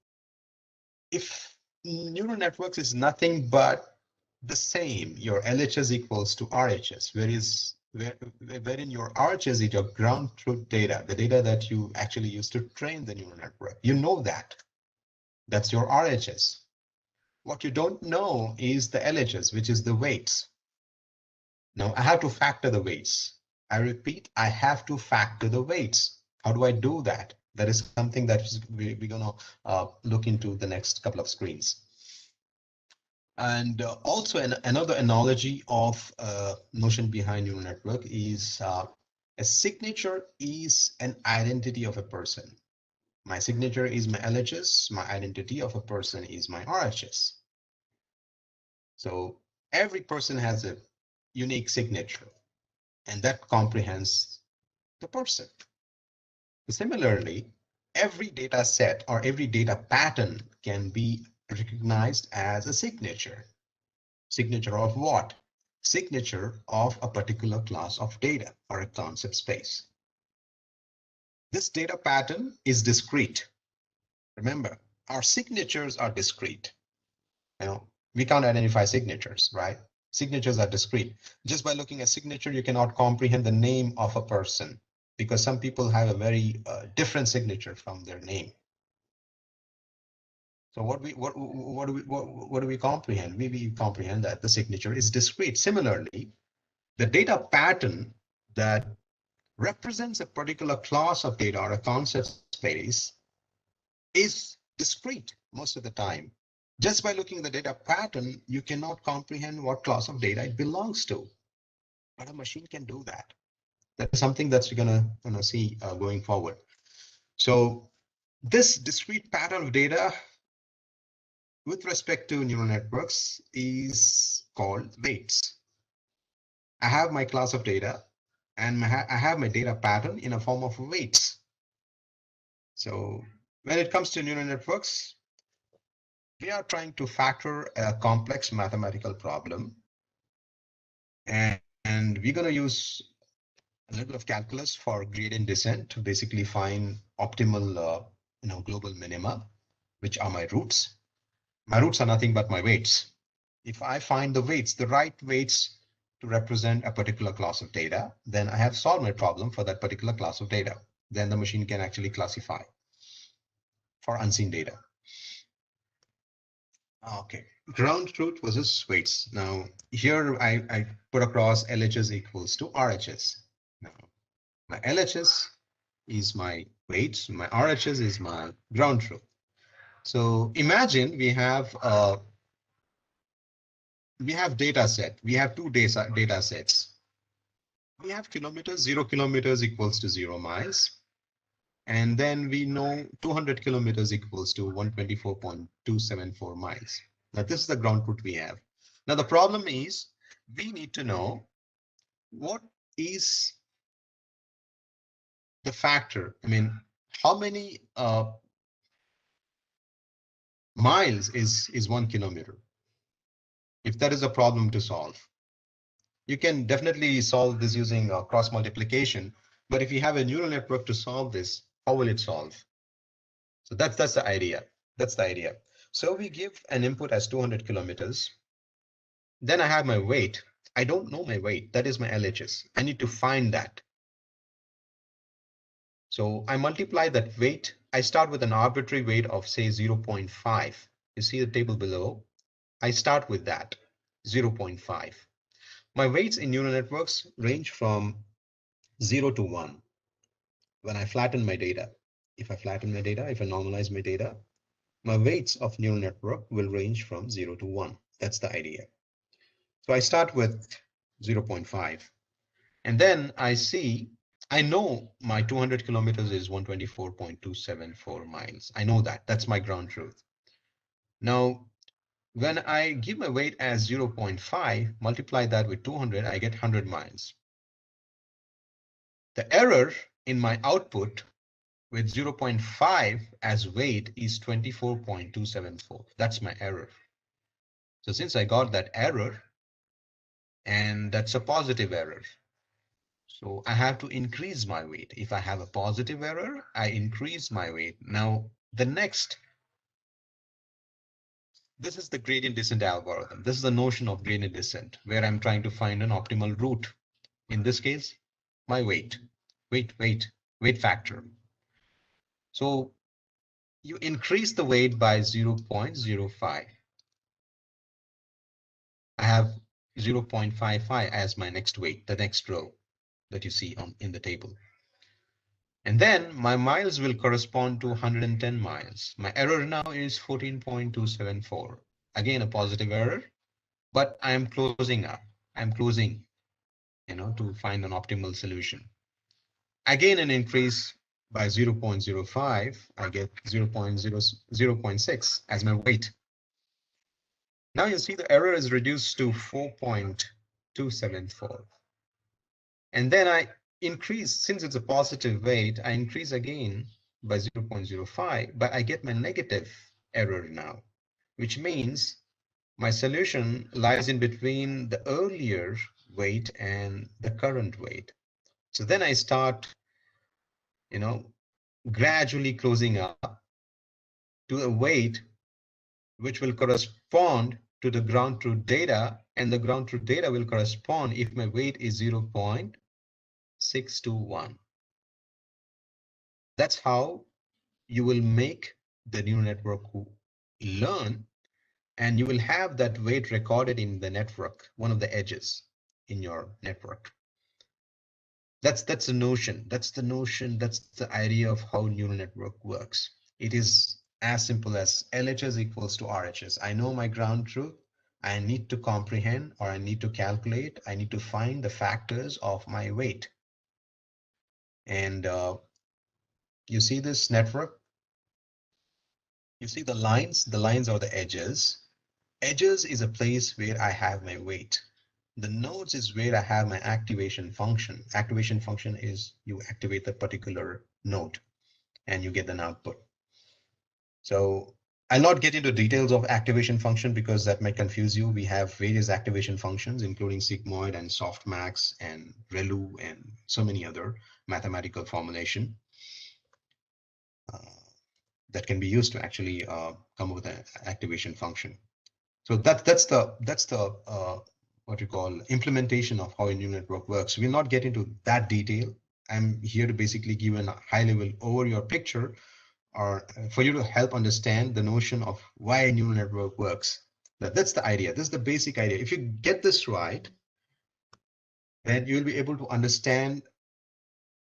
if neural networks is nothing but the same, your LHS equals to RHS, wherein your RHS is your ground truth data, the data that you actually use to train the neural network. You know that. That's your RHS. What you don't know is the LHS, which is the weights. Now I have to factor the weights. I repeat, I have to factor the weights. How do I do that? That is something that we're going to look into the next couple of screens. And also another analogy of notion behind neural network is a signature is an identity of a person. My signature is my LHS, my identity of a person is my RHS. So every person has a unique signature, and that comprehends the person. Similarly, every data set or every data pattern can be recognized as a signature. Signature of what? Signature of a particular class of data or a concept space. This data pattern is discrete. Remember, our signatures are discrete. We can't identify signatures, right? Signatures are discrete. Just by looking at signature, you cannot comprehend the name of a person. because some people have a very different signature from their name. So what do we comprehend? Maybe you comprehend that the signature is discrete. Similarly, the data pattern that represents a particular class of data or a concept space is discrete most of the time. Just by looking at the data pattern, you cannot comprehend what class of data it belongs to. But a machine can do that. That's something that you're gonna see going forward. So this discrete pattern of data with respect to neural networks is called weights. I have my class of data and I have my data pattern in a form of weights. So when it comes to neural networks, we are trying to factor a complex mathematical problem. And we're going to use a little of calculus for gradient descent to basically find optimal global minima, which are my roots. My roots are nothing but my weights. If I find the weights, the right weights to represent a particular class of data, then I have solved my problem for that particular class of data. Then the machine can actually classify for unseen data. Okay, ground truth versus weights. Now here I put across LHS equals to RHS. Now my LHS is my weights, my RHS is my ground truth. So imagine we have data set. We have two data sets. We have kilometers, 0 kilometers equals to 0 miles. And then we know 200 kilometers equals to 124.274 miles. Now this is the ground truth we have. Now the problem is we need to know what is the factor. I mean, how many miles is 1 kilometer? If that is a problem to solve. You can definitely solve this using cross multiplication, but if you have a neural network to solve this, how will it solve? So that's the idea. That's the idea. So we give an input as 200 kilometers. Then I have my weight. I don't know my weight. That is my LHS. I need to find that. So I multiply that weight. I start with an arbitrary weight of say 0.5. You see the table below. I start with that 0.5. My weights in neural networks range from 0 to 1. When I flatten my data, if I normalize my data, my weights of neural network will range from 0 to 1. That's the idea. So I start with 0.5. And then I know my 200 kilometers is 124.274 miles. I know that. That's my ground truth. Now, when I give my weight as 0.5, multiply that with 200, I get 100 miles. The error in my output with 0.5 as weight is 24.274. That's my error. So since I got that error, and that's a positive error, so I have to increase my weight. If I have a positive error, I increase my weight. Now, this is the gradient descent algorithm. This is the notion of gradient descent, where I'm trying to find an optimal route. In this case, my weight factor. So you increase the weight by 0.05. I have 0.55 as my next weight, the next row that you see in the table. And then my miles will correspond to 110 miles. My error now is 14.274. Again, a positive error, but I am closing up. I'm closing, to find an optimal solution. Again, an increase by 0.05, I get 0.6 as my weight. Now you see the error is reduced to 4.274. And then I increase, since it's a positive weight, I increase again by 0.05, but I get my negative error now, which means my solution lies in between the earlier weight and the current weight. So then I start, gradually closing up to a weight which will correspond to the ground truth data, and the ground truth data will correspond if my weight is 0.621. That's how you will make the neural network learn, and you will have that weight recorded in the network, one of the edges in your network. That's the notion. That's the notion. That's the idea of how neural network works. It is as simple as LHS equals to RHS. I know my ground truth. I need to comprehend, or I need to calculate. I need to find the factors of my weight. And you see this network. You see the lines. The lines are the edges. Edges is a place where I have my weight. The nodes is where I have my activation function. Activation function is you activate the particular node and you get an output. So I'll not get into details of activation function because that might confuse you. We have various activation functions, including sigmoid and softmax and ReLU and so many other mathematical formulation that can be used to actually come up with an activation function. So that's the what you call implementation of how a neural network works. We'll not get into that detail. I'm here to basically give a high level overview picture, or for you to help understand the notion of why a neural network works. That's the idea. This is the basic idea. If you get this right, then you'll be able to understand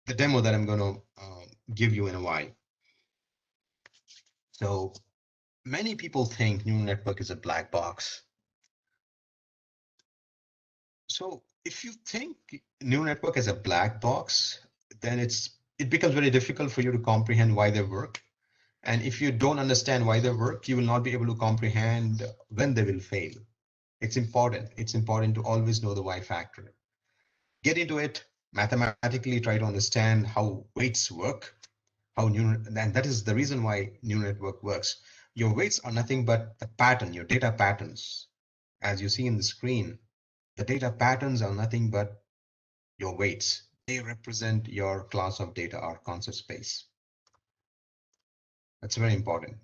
the demo that I'm going to give you in a while. So many people think neural network is a black box. So if you think neural network as a black box, then it becomes very difficult for you to comprehend why they work. And if you don't understand why they work, you will not be able to comprehend when they will fail. It's important. It's important to always know the why factor. Get into it, mathematically try to understand how weights work, and that is the reason why neural network works. Your weights are nothing but the pattern, your data patterns. As you see in the screen, the data patterns are nothing but your weights. They represent your class of data or concept space. That's very important.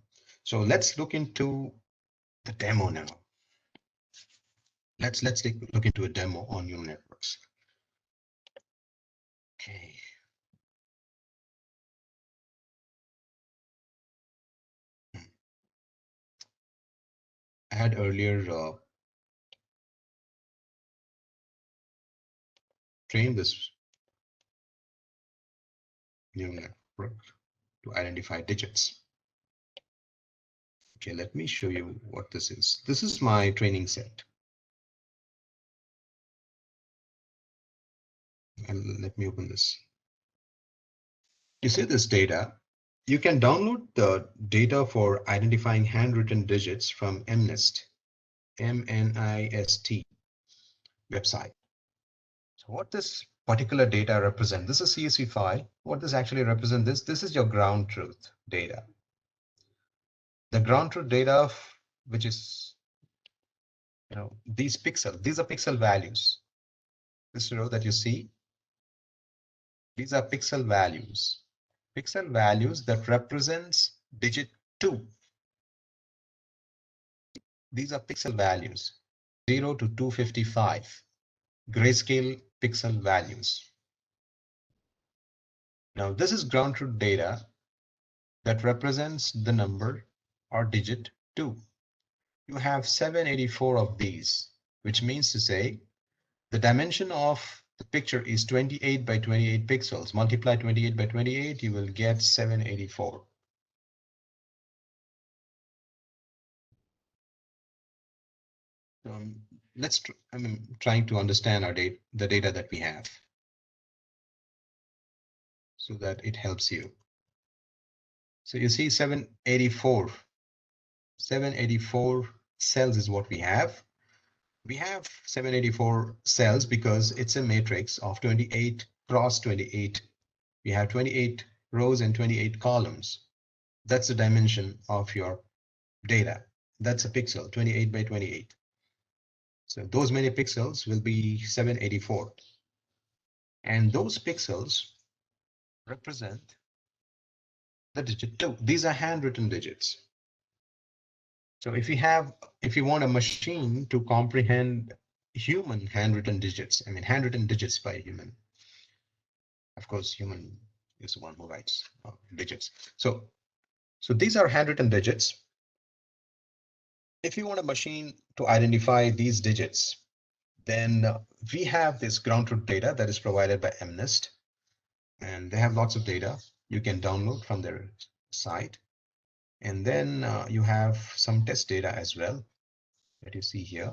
So let's look into the demo now. Let's look into a demo on neural networks. Okay. I had earlier trained this neural network to identify digits. Okay, let me show you what this is. This is my training set. And let me open this. You see this data. You can download the data for identifying handwritten digits from MNIST, MNIST website. So what this particular data represent, this is a CSV file. What this actually represent, this is your ground truth data. The ground truth data, which is, these pixels, these are pixel values. This row that you see, these are pixel values that represents digit 2. These are pixel values, 0 to 255, grayscale pixel values. Now this is ground truth data that represents the number or digit 2. You have 784 of these, which means to say the dimension of the picture is 28 by 28 pixels. Multiply 28 by 28, you will get 784. I'm trying to understand the data that we have so that it helps you. So you see 784 cells is what we have. We have 784 cells because it's a matrix of 28 cross 28. We have 28 rows and 28 columns. That's the dimension of your data. That's a pixel, 28 by 28. So those many pixels will be 784. And those pixels represent the digit 2. These are handwritten digits. So if you want a machine to comprehend human handwritten digits, handwritten digits by human, of course, human is the one who writes digits. So these are handwritten digits. If you want a machine to identify these digits, then we have this ground truth data that is provided by MNIST, and they have lots of data you can download from their site. And then you have some test data as well that you see here.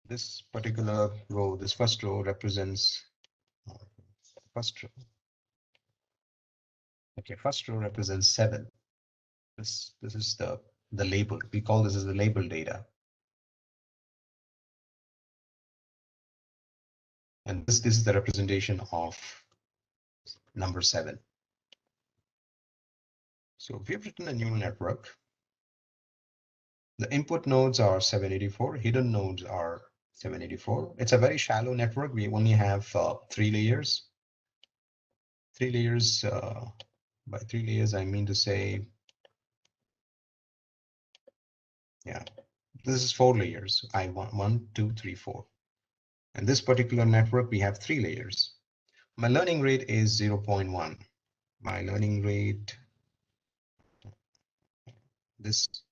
This particular row, this first row represents first row. Okay, first row represents 7. This is the label. We call this as the label data. And this is the representation of number 7. So we've written a neural network. The input nodes are 784, hidden nodes are 784. It's a very shallow network. We only have 3 layers. 3 layers, by 3 layers, I mean to say, yeah, this is 4 layers. I want 1, 2, 3, 4. And this particular network, we have 3 layers. My learning rate is 0.1. My learning rate, it's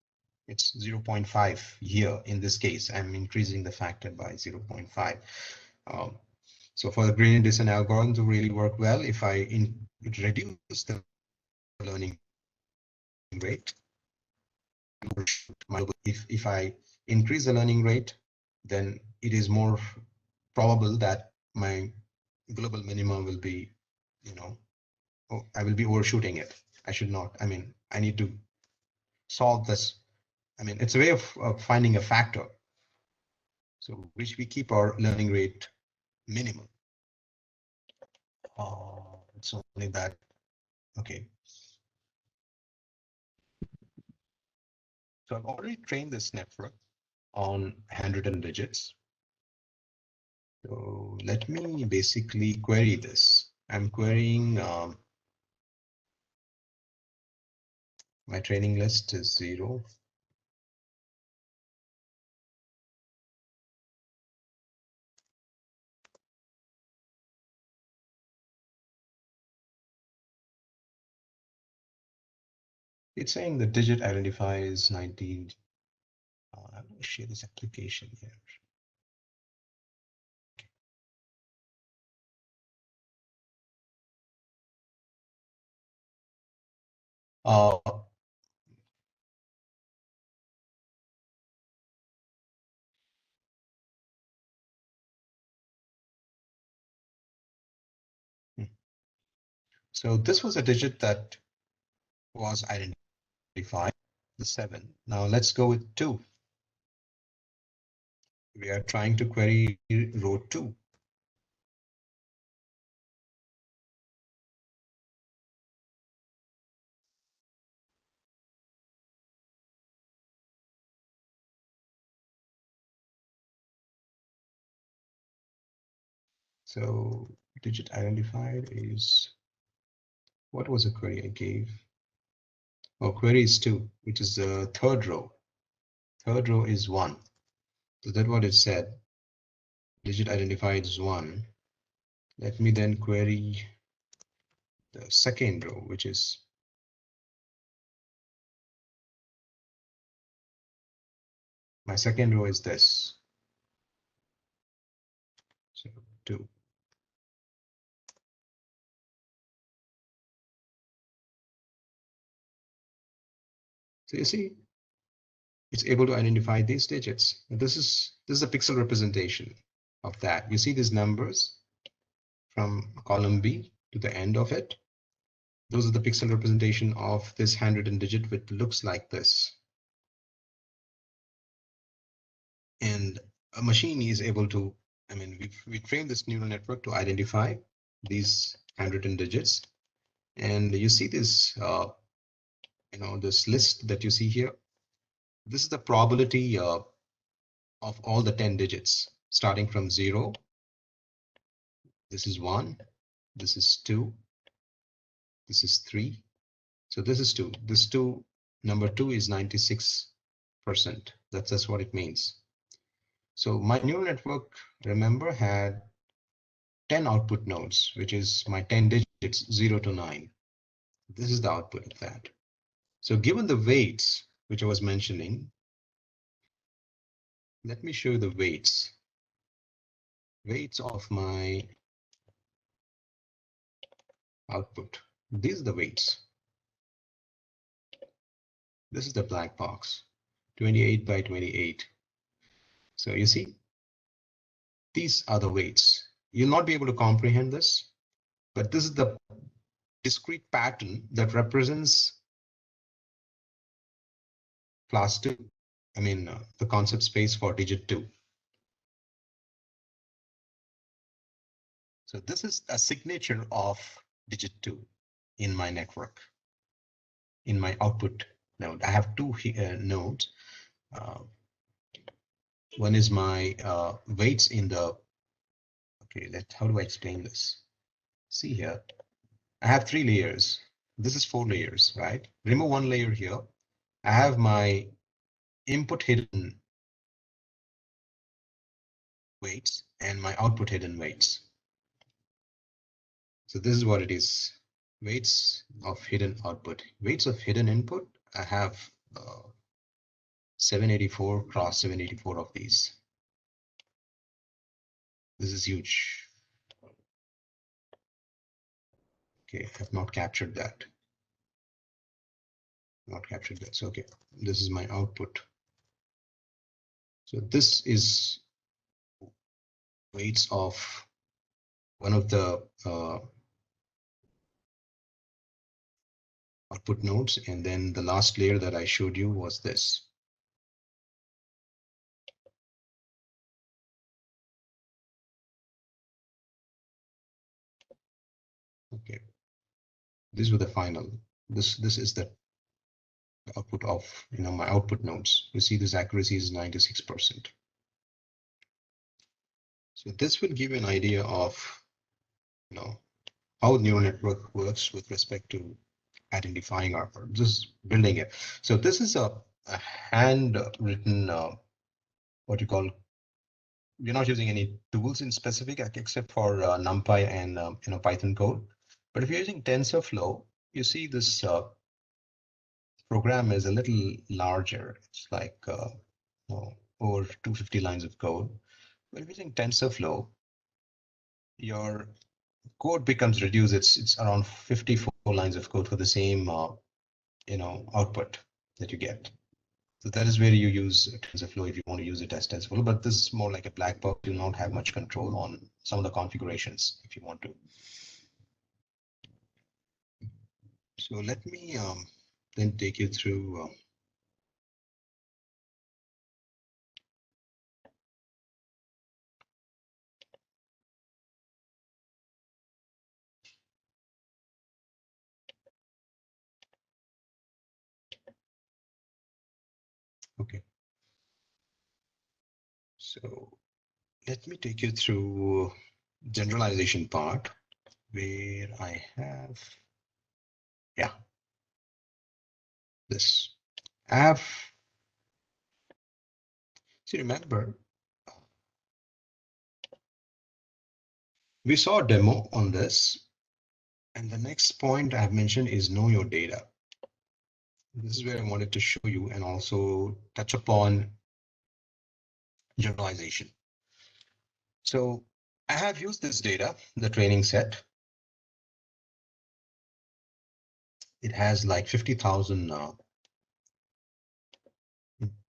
0.5 here. In this case, I'm increasing the factor by 0.5. So for the gradient descent algorithm to really work well, if I reduce the learning rate, if I increase the learning rate, then it is more probable that my global minimum will be, I will be overshooting it. I should not. I mean, I need to solve this. I mean, it's a way of finding a factor. So which we keep our learning rate minimal. It's only that. Okay. So I've already trained this network on handwritten digits. So let me basically query this. I'm querying my training list is 0. It's saying the digit identifies 19. I'm going to share this application here. So this was a digit that was identified, the 7. Now let's go with 2. We are trying to query row 2. So digit identified is, what was the query I gave? Oh, query is 2, which is the third row. Third row is 1. So that's what it said. Digit identified is 1. Let me then query the second row, which is my second row is this. So 2. So you see, it's able to identify these digits. This is a pixel representation of that. You see these numbers from column B to the end of it. Those are the pixel representation of this handwritten digit, which looks like this. And a machine is able to, I mean, we trained this neural network to identify these handwritten digits. And you see this, this list that you see here. This is the probability of all the 10 digits, starting from 0. This is 1. This is 2. This is 3. So this is 2. This 2, number 2 is 96%. That's what it means. So my neural network, remember, had 10 output nodes, which is my 10 digits. digits 0 to 9. This is the output of that. So given the weights, which I was mentioning, let me show you the weights. Weights of my output. These are the weights. This is the black box, 28 by 28. So you see, these are the weights. You'll not be able to comprehend this, but this is the discrete pattern that represents class 2. I mean, the concept space for digit 2. So this is a signature of digit 2 in my network, in my output node. I have two nodes. Uh, one is my weights in the, okay, how do I explain this? See here, I have 3 layers. This is 4 layers, right? Remove one layer here. I have my input hidden weights and my output hidden weights. So this is what it is. Weights of hidden output. Weights of hidden input. I have 784 cross 784 of these. This is huge. Okay, I have not captured that. Not captured that. So okay, this is my output. So this is weights of one of the output nodes, and then the last layer that I showed you was this. Okay, these were the final. This is the output of my output nodes. You see this accuracy is 96%. So this will give you an idea of how neural network works with respect to identifying our just building it. So this is a handwritten what you call, we're not using any tools in specific except for NumPy and Python code. But if you're using TensorFlow, you see this program is a little larger. It's like over 250 lines of code. But if you're using TensorFlow, your code becomes reduced. It's around 54 lines of code for the same output that you get. So that is where you use TensorFlow if you want to use it as TensorFlow, but this is more like a black box. You do not have much control on some of the configurations if you want to. So let me then take you through okay. So let me take you through generalization part where I have, yeah, this. I have, see, remember, we saw a demo on this, and the next point I have mentioned is know your data. This is where I wanted to show you and also touch upon generalization. So I have used this data, the training set. It has like 50,000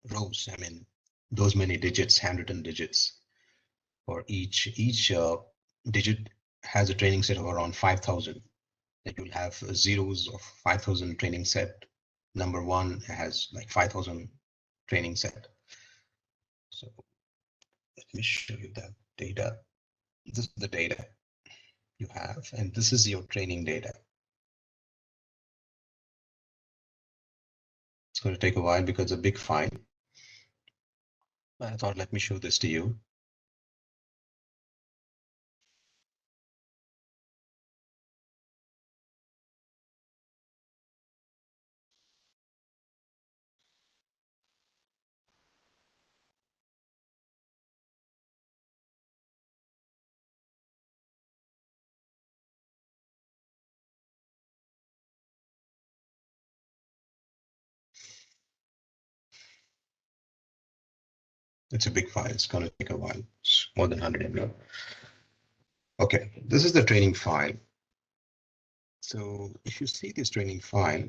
rows. I mean, those many digits, handwritten digits for each digit has a training set of around 5,000. That you'll have zeros of 5,000 training set. Number one has like 5,000 training set. So let me show you that data. This is the data you have, and this is your training data. It's going to take a while because it's a big file. I thought, let me show this to you. It's a big file. It's going to take a while. It's more than 100 MB. Okay, this is the training file. So if you see this training file,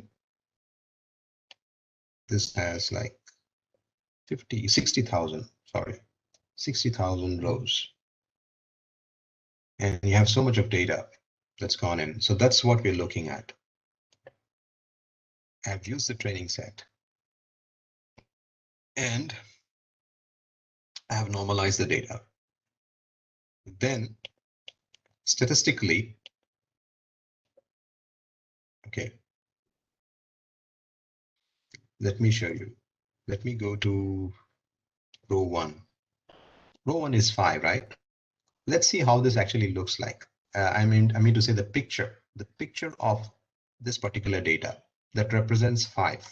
this has like 60,000, sorry, 60,000 rows. And you have so much of data that's gone in. So that's what we're looking at. I've used the training set. And I have normalized the data. Then statistically, okay, let me show you. Let me go to row 1. Row 1 is 5, right? Let's see how this actually looks like. I mean to say the picture of this particular data that represents 5,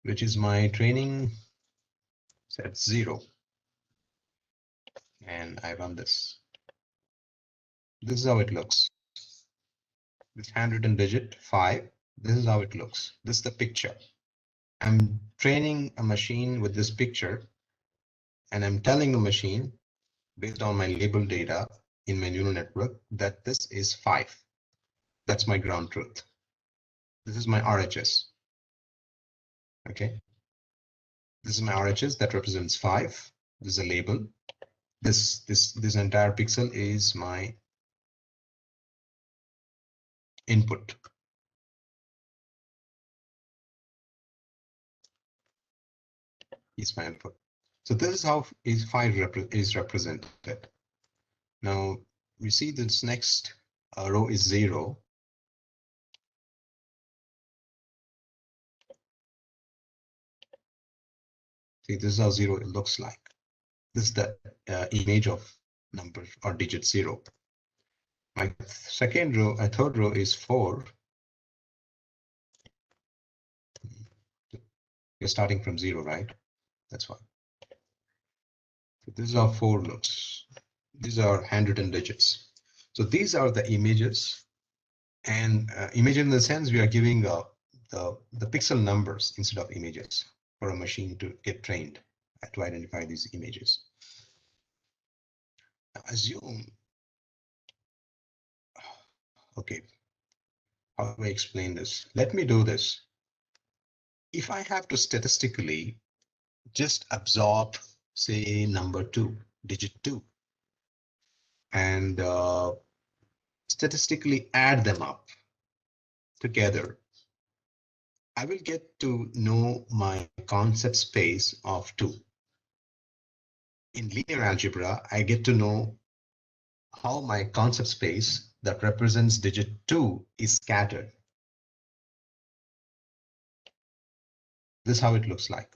which is my training set 0. And I run this. This is how it looks. This handwritten digit 5. This is how it looks. This is the picture. I'm training a machine with this picture, and I'm telling the machine based on my label data in my neural network that this is 5. That's my ground truth. This is my RHS. Okay. This is my RHS that represents 5. This is a label. This entire pixel is my input. Is my input. So this is how is 5 is represented. Now we see this next row is 0. See, this is how 0 looks like. This is the image of number or digit 0. My second row, third row is 4. You're starting from 0, right? That's why. So this is how 4 looks. These are handwritten digits. So these are the images, and image in the sense we are giving the pixel numbers instead of images for a machine to get trained to identify these images. Now assume, okay, how do I explain this? Let me do this. If I have to statistically just absorb, say, number 2, digit 2, and statistically add them up together, I will get to know my concept space of 2. In linear algebra, I get to know how my concept space that represents digit 2 is scattered. This is how it looks like.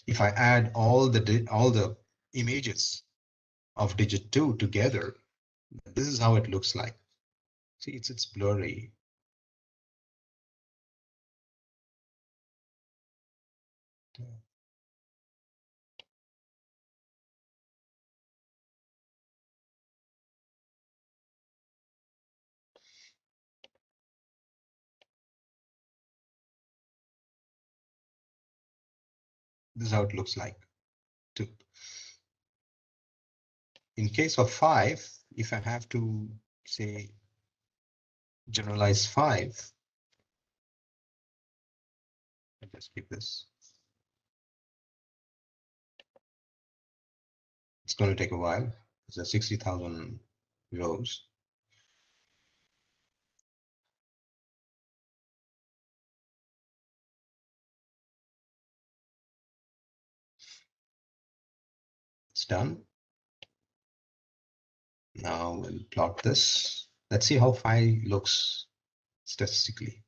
If I add all the images of digit 2 together, this is how it looks like. See, it's blurry. This is how it looks like. 2. In case of 5, if I have to say generalize 5, I'll just keep this. It's going to take a while. It's 60,000 rows. It's done. Now we'll plot this. Let's see how 5 looks statistically.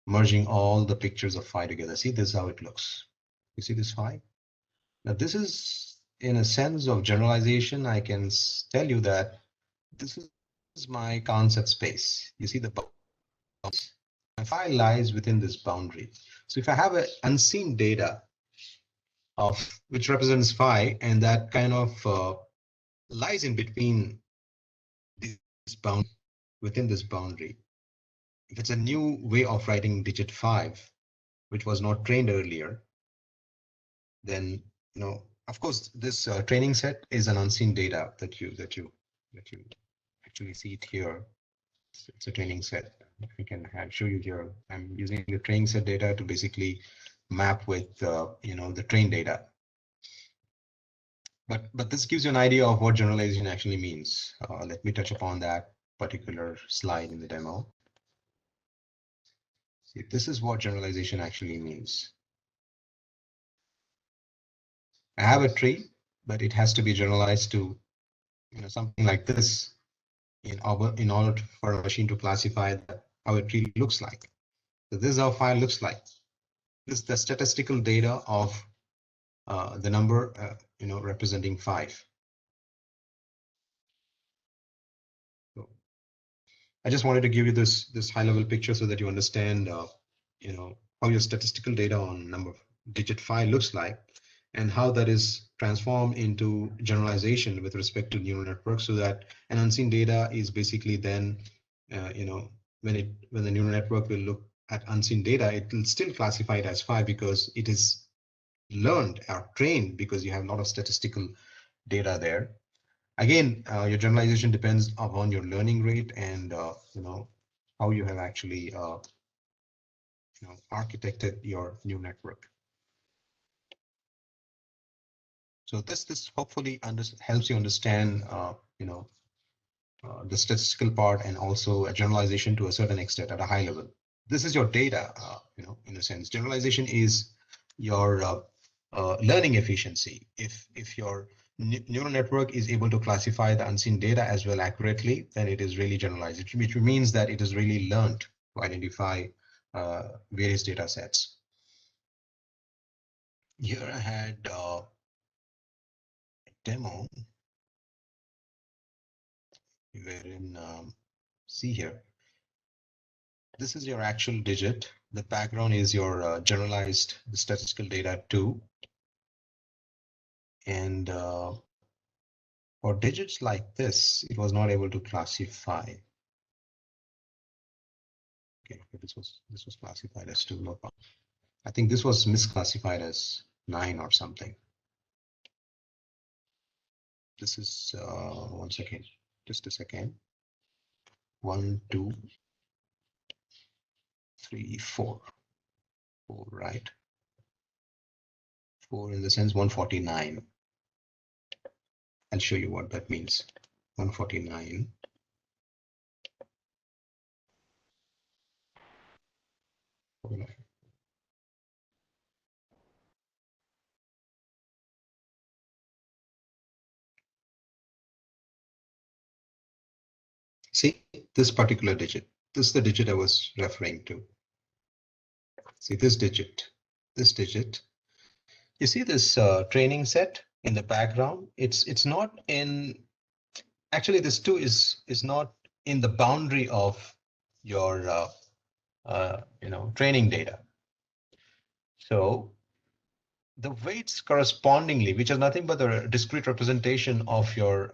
Merging all the pictures of 5 together. See, this is how it looks. You see this 5? Now this is, in a sense of generalization, I can tell you that this is my concept space. You see the bounds. My file lies within this boundary. So if I have an unseen data of which represents 5, and that kind of lies in between this bound within this boundary. If it's a new way of writing digit 5, which was not trained earlier, then of course, this training set is an unseen data that you actually see it here. It's a training set. I can show you here. I'm using the training set data to basically map with the train data. But this gives you an idea of what generalization actually means. Let me touch upon that particular slide in the demo. See, this is what generalization actually means. I have a tree, but it has to be generalized to something like this in order for a machine to classify how a tree looks like. So this is how a file looks like. This is the statistical data of the number representing 5. So I just wanted to give you this high level picture so that you understand how your statistical data on number digit 5 looks like, and how that is transformed into generalization with respect to neural networks, so that an unseen data is basically then when the neural network will look at unseen data, it will still classify it as 5 because it is learned or trained, because you have a lot of statistical data there. Again, your generalization depends upon your learning rate and how you have actually architected your new network. So this hopefully helps you understand the statistical part, and also a generalization to a certain extent at a high level. This is your data, in a sense. Generalization is your learning efficiency. If your neural network is able to classify the unseen data as well accurately, then it is really generalized, which means that it is really learned to identify various data sets. Here I had a demo wherein see here, this is your actual digit. The background is your generalized statistical data too. And for digits like this, it was not able to classify. Okay, this was classified as 2. No problem. I think this was misclassified as 9 or something. This is 1 second, just a second. 1, 2, 3, 4. 4, right? 4 in the sense 149. I'll show you what that means. 149. See this particular digit. This is the digit I was referring to. See this digit. This digit. You see this training set in the background. It's not in. Actually, this 2 is not in the boundary of your training data. So the weights correspondingly, which is nothing but the discrete representation of your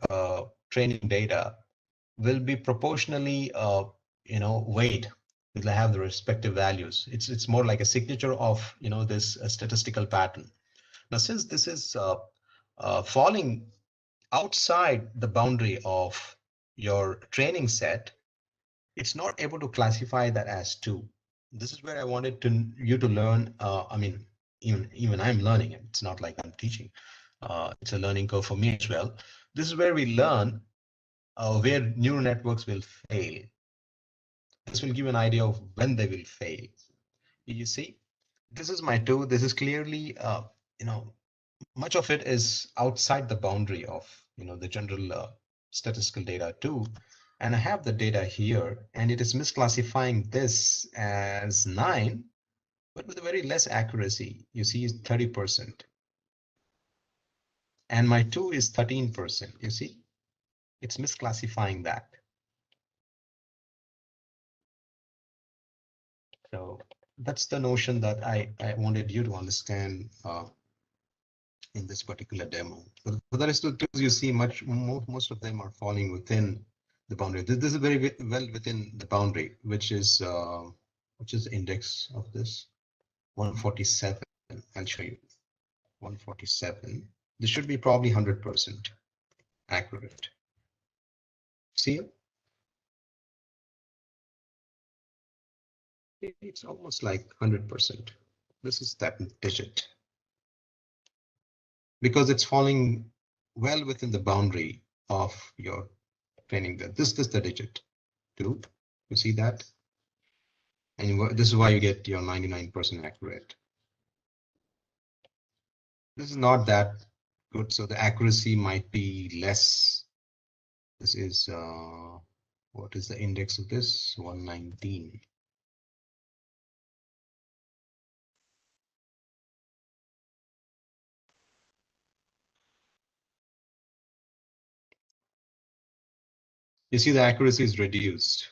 training data, will be proportionally weight. Will have the respective values. It's more like a signature of this statistical pattern. Now, since this is falling outside the boundary of your training set, it's not able to classify that as 2. This is where I wanted you to learn. I mean, even I'm learning it. It's not like I'm teaching. It's a learning curve for me as well. This is where we learn where neural networks will fail. This will give you an idea of when they will fail. You see, this is my 2. This is clearly, much of it is outside the boundary of, the general statistical data too. And I have the data here, and it is misclassifying this as 9, but with a very less accuracy. You see 30%. And my 2 is 13%. You see, it's misclassifying that. So that's the notion that I wanted you to understand in this particular demo. But for the rest of the tools, you see most of them are falling within the boundary. This is very well within the boundary, which is the index of this 147. I'll show you 147. This should be probably 100% accurate. See, it's almost like 100%. This is that digit because it's falling well within the boundary of your training. This is the digit 2. You see that? And this is why you get your 99% accurate. This is not that good, so the accuracy might be less. This is what is the index of this? 119. You see the accuracy is reduced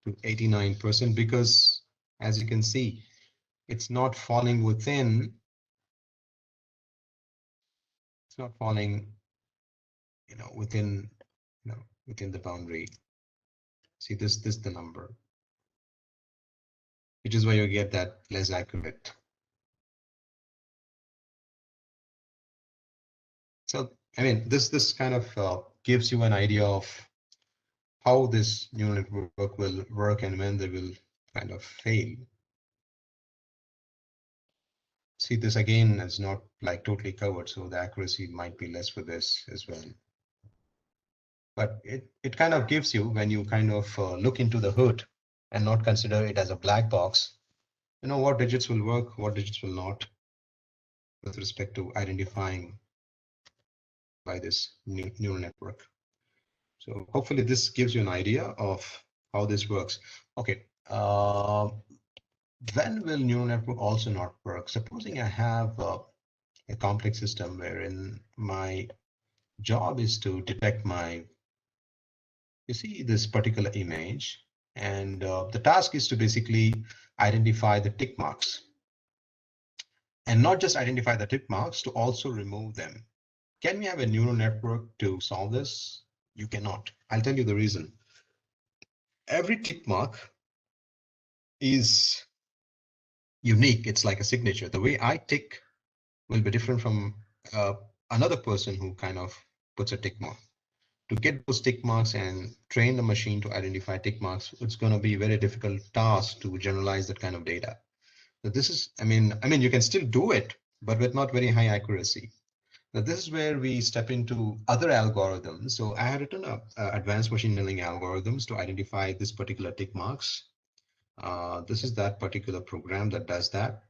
to 89% because, as you can see, it's not falling within. It's not falling, within, within the boundary. See this the number, which is why you get that less accurate. So, I mean, this kind of gives you an idea of how this neural network will work and when they will kind of fail. See, this again is not like totally covered, so the accuracy might be less for this as well. But it kind of gives you, when you kind of look into the hood and not consider it as a black box, what digits will work, what digits will not, with respect to identifying by this neural network. So hopefully this gives you an idea of how this works. Okay. When will neural network also not work? Supposing I have a complex system wherein my job is to detect you see this particular image, and the task is to basically identify the tick marks, and not just identify the tick marks, to also remove them. Can we have a neural network to solve this? You cannot. I'll tell you the reason. Every tick mark is unique. It's like a signature. The way I tick will be different from another person who kind of puts a tick mark. To get those tick marks and train the machine to identify tick marks, it's going to be a very difficult task to generalize that kind of data. So this is, I mean, you can still do it, but with not very high accuracy. Now, this is where we step into other algorithms. So I had written up advanced machine learning algorithms to identify this particular tick marks. This is that particular program that does that.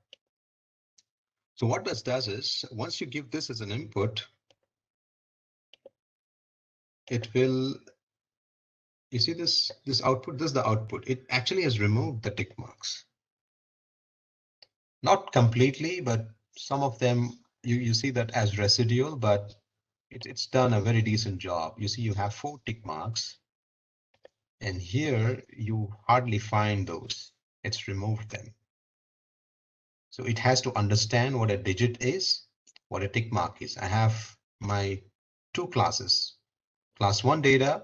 So what this does is, once you give this as an input, it will, you see this output, this is the output. It actually has removed the tick marks. Not completely, but some of them, you see that as residual, but it's done a very decent job. You see, you have 4 tick marks, and here you hardly find those. It's removed them. So it has to understand what a digit is, what a tick mark is. I have my 2 classes. Class 1 data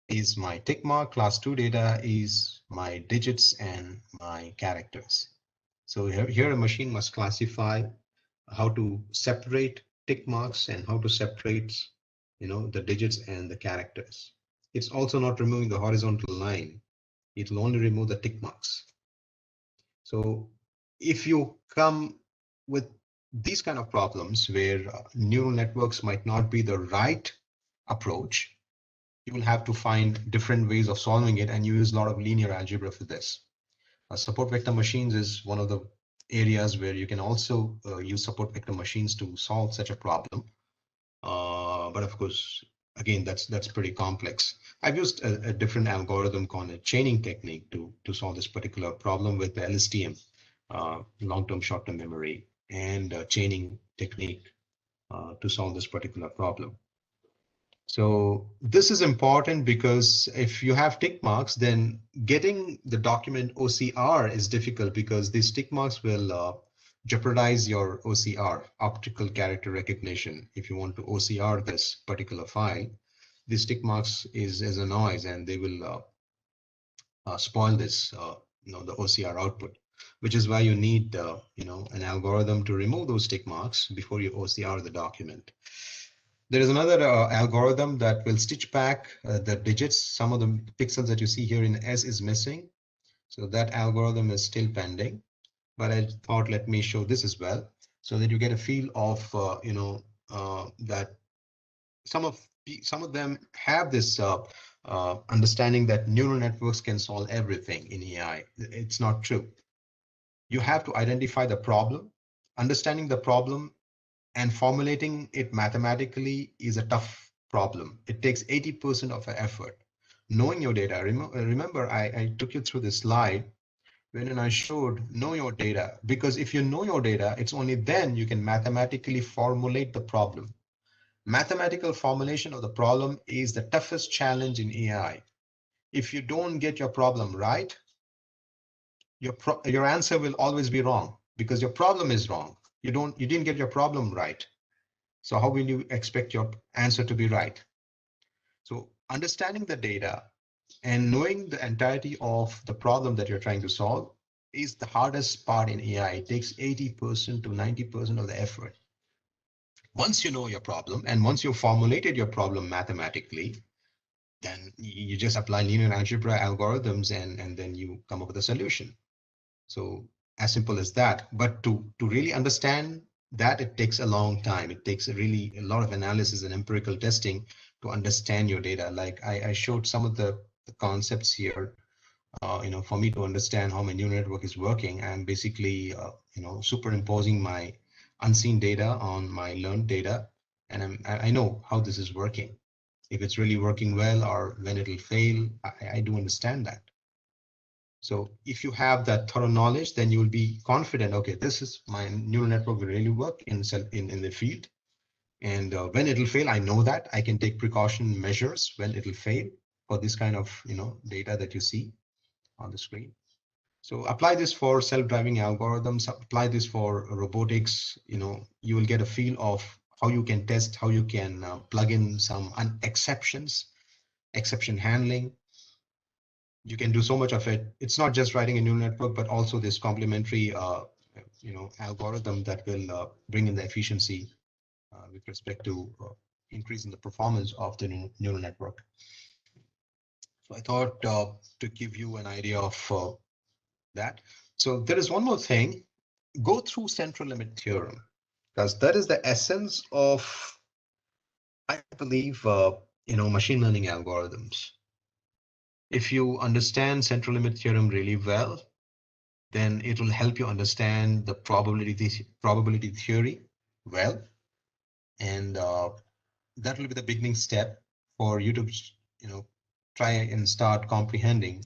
is my tick mark. Class 2 data is my digits and my characters. So here a machine must classify how to separate tick marks and how to separate, the digits and the characters. It's also not removing the horizontal line. It will only remove the tick marks. So if you come with these kind of problems where neural networks might not be the right approach, you will have to find different ways of solving it, and you use a lot of linear algebra for this. Support vector machines is one of the areas where you can also use support vector machines to solve such a problem. But of course, again, that's pretty complex. I've used a different algorithm called a chaining technique to solve this particular problem with the LSTM, long-term short-term memory, and chaining technique to solve this particular problem. So this is important because if you have tick marks, then getting the document OCR is difficult because these tick marks will jeopardize your OCR, optical character recognition. If you want to OCR this particular file, these tick marks is a noise, and they will spoil this, the OCR output. which is why you need, an algorithm to remove those tick marks before you OCR the document. There is another algorithm that will stitch back the digits. Some of the pixels that you see here in S is missing. So that algorithm is still pending, but I thought let me show this as well so that you get a feel of, that some of them have this understanding that neural networks can solve everything in AI. It's not true. You have to identify the problem. Understanding the problem and formulating it mathematically is a tough problem. It takes 80% of the effort. Knowing your data, remember I took you through this slide when I showed know your data, because if you know your data, it's only then you can mathematically formulate the problem. Mathematical formulation of the problem is the toughest challenge in AI. If you don't get your problem right, your answer will always be wrong because your problem is wrong. You didn't get your problem right. So how will you expect your answer to be right? So understanding the data and knowing the entirety of the problem that you're trying to solve is the hardest part in AI. It takes 80% to 90% of the effort. Once you know your problem and once you've formulated your problem mathematically, then you just apply linear algebra algorithms and then you come up with a solution. So as simple as that. But to really understand that, it takes a long time. It takes a lot of analysis and empirical testing to understand your data. Like I showed some of the concepts here. For me to understand how my neural network is working, I'm basically, superimposing my unseen data on my learned data, and I know how this is working. If it's really working well or when it'll fail, I do understand that. So if you have that thorough knowledge, then you will be confident, okay, this is my neural network will really work in the field. And when it'll fail, I know that I can take precaution measures when it'll fail for this kind of, data that you see on the screen. So apply this for self-driving algorithms, apply this for robotics, you will get a feel of how you can test, how you can plug in some exception handling. You can do so much of it. It's not just writing a neural network, but also this complementary, algorithm that will bring in the efficiency with respect to increasing the performance of the neural network. So I thought to give you an idea of that. So there is one more thing. Go through central limit theorem, because that is the essence of, I believe, machine learning algorithms. If you understand central limit theorem really well, then it will help you understand the probability theory well, and that will be the beginning step for you to try and start comprehending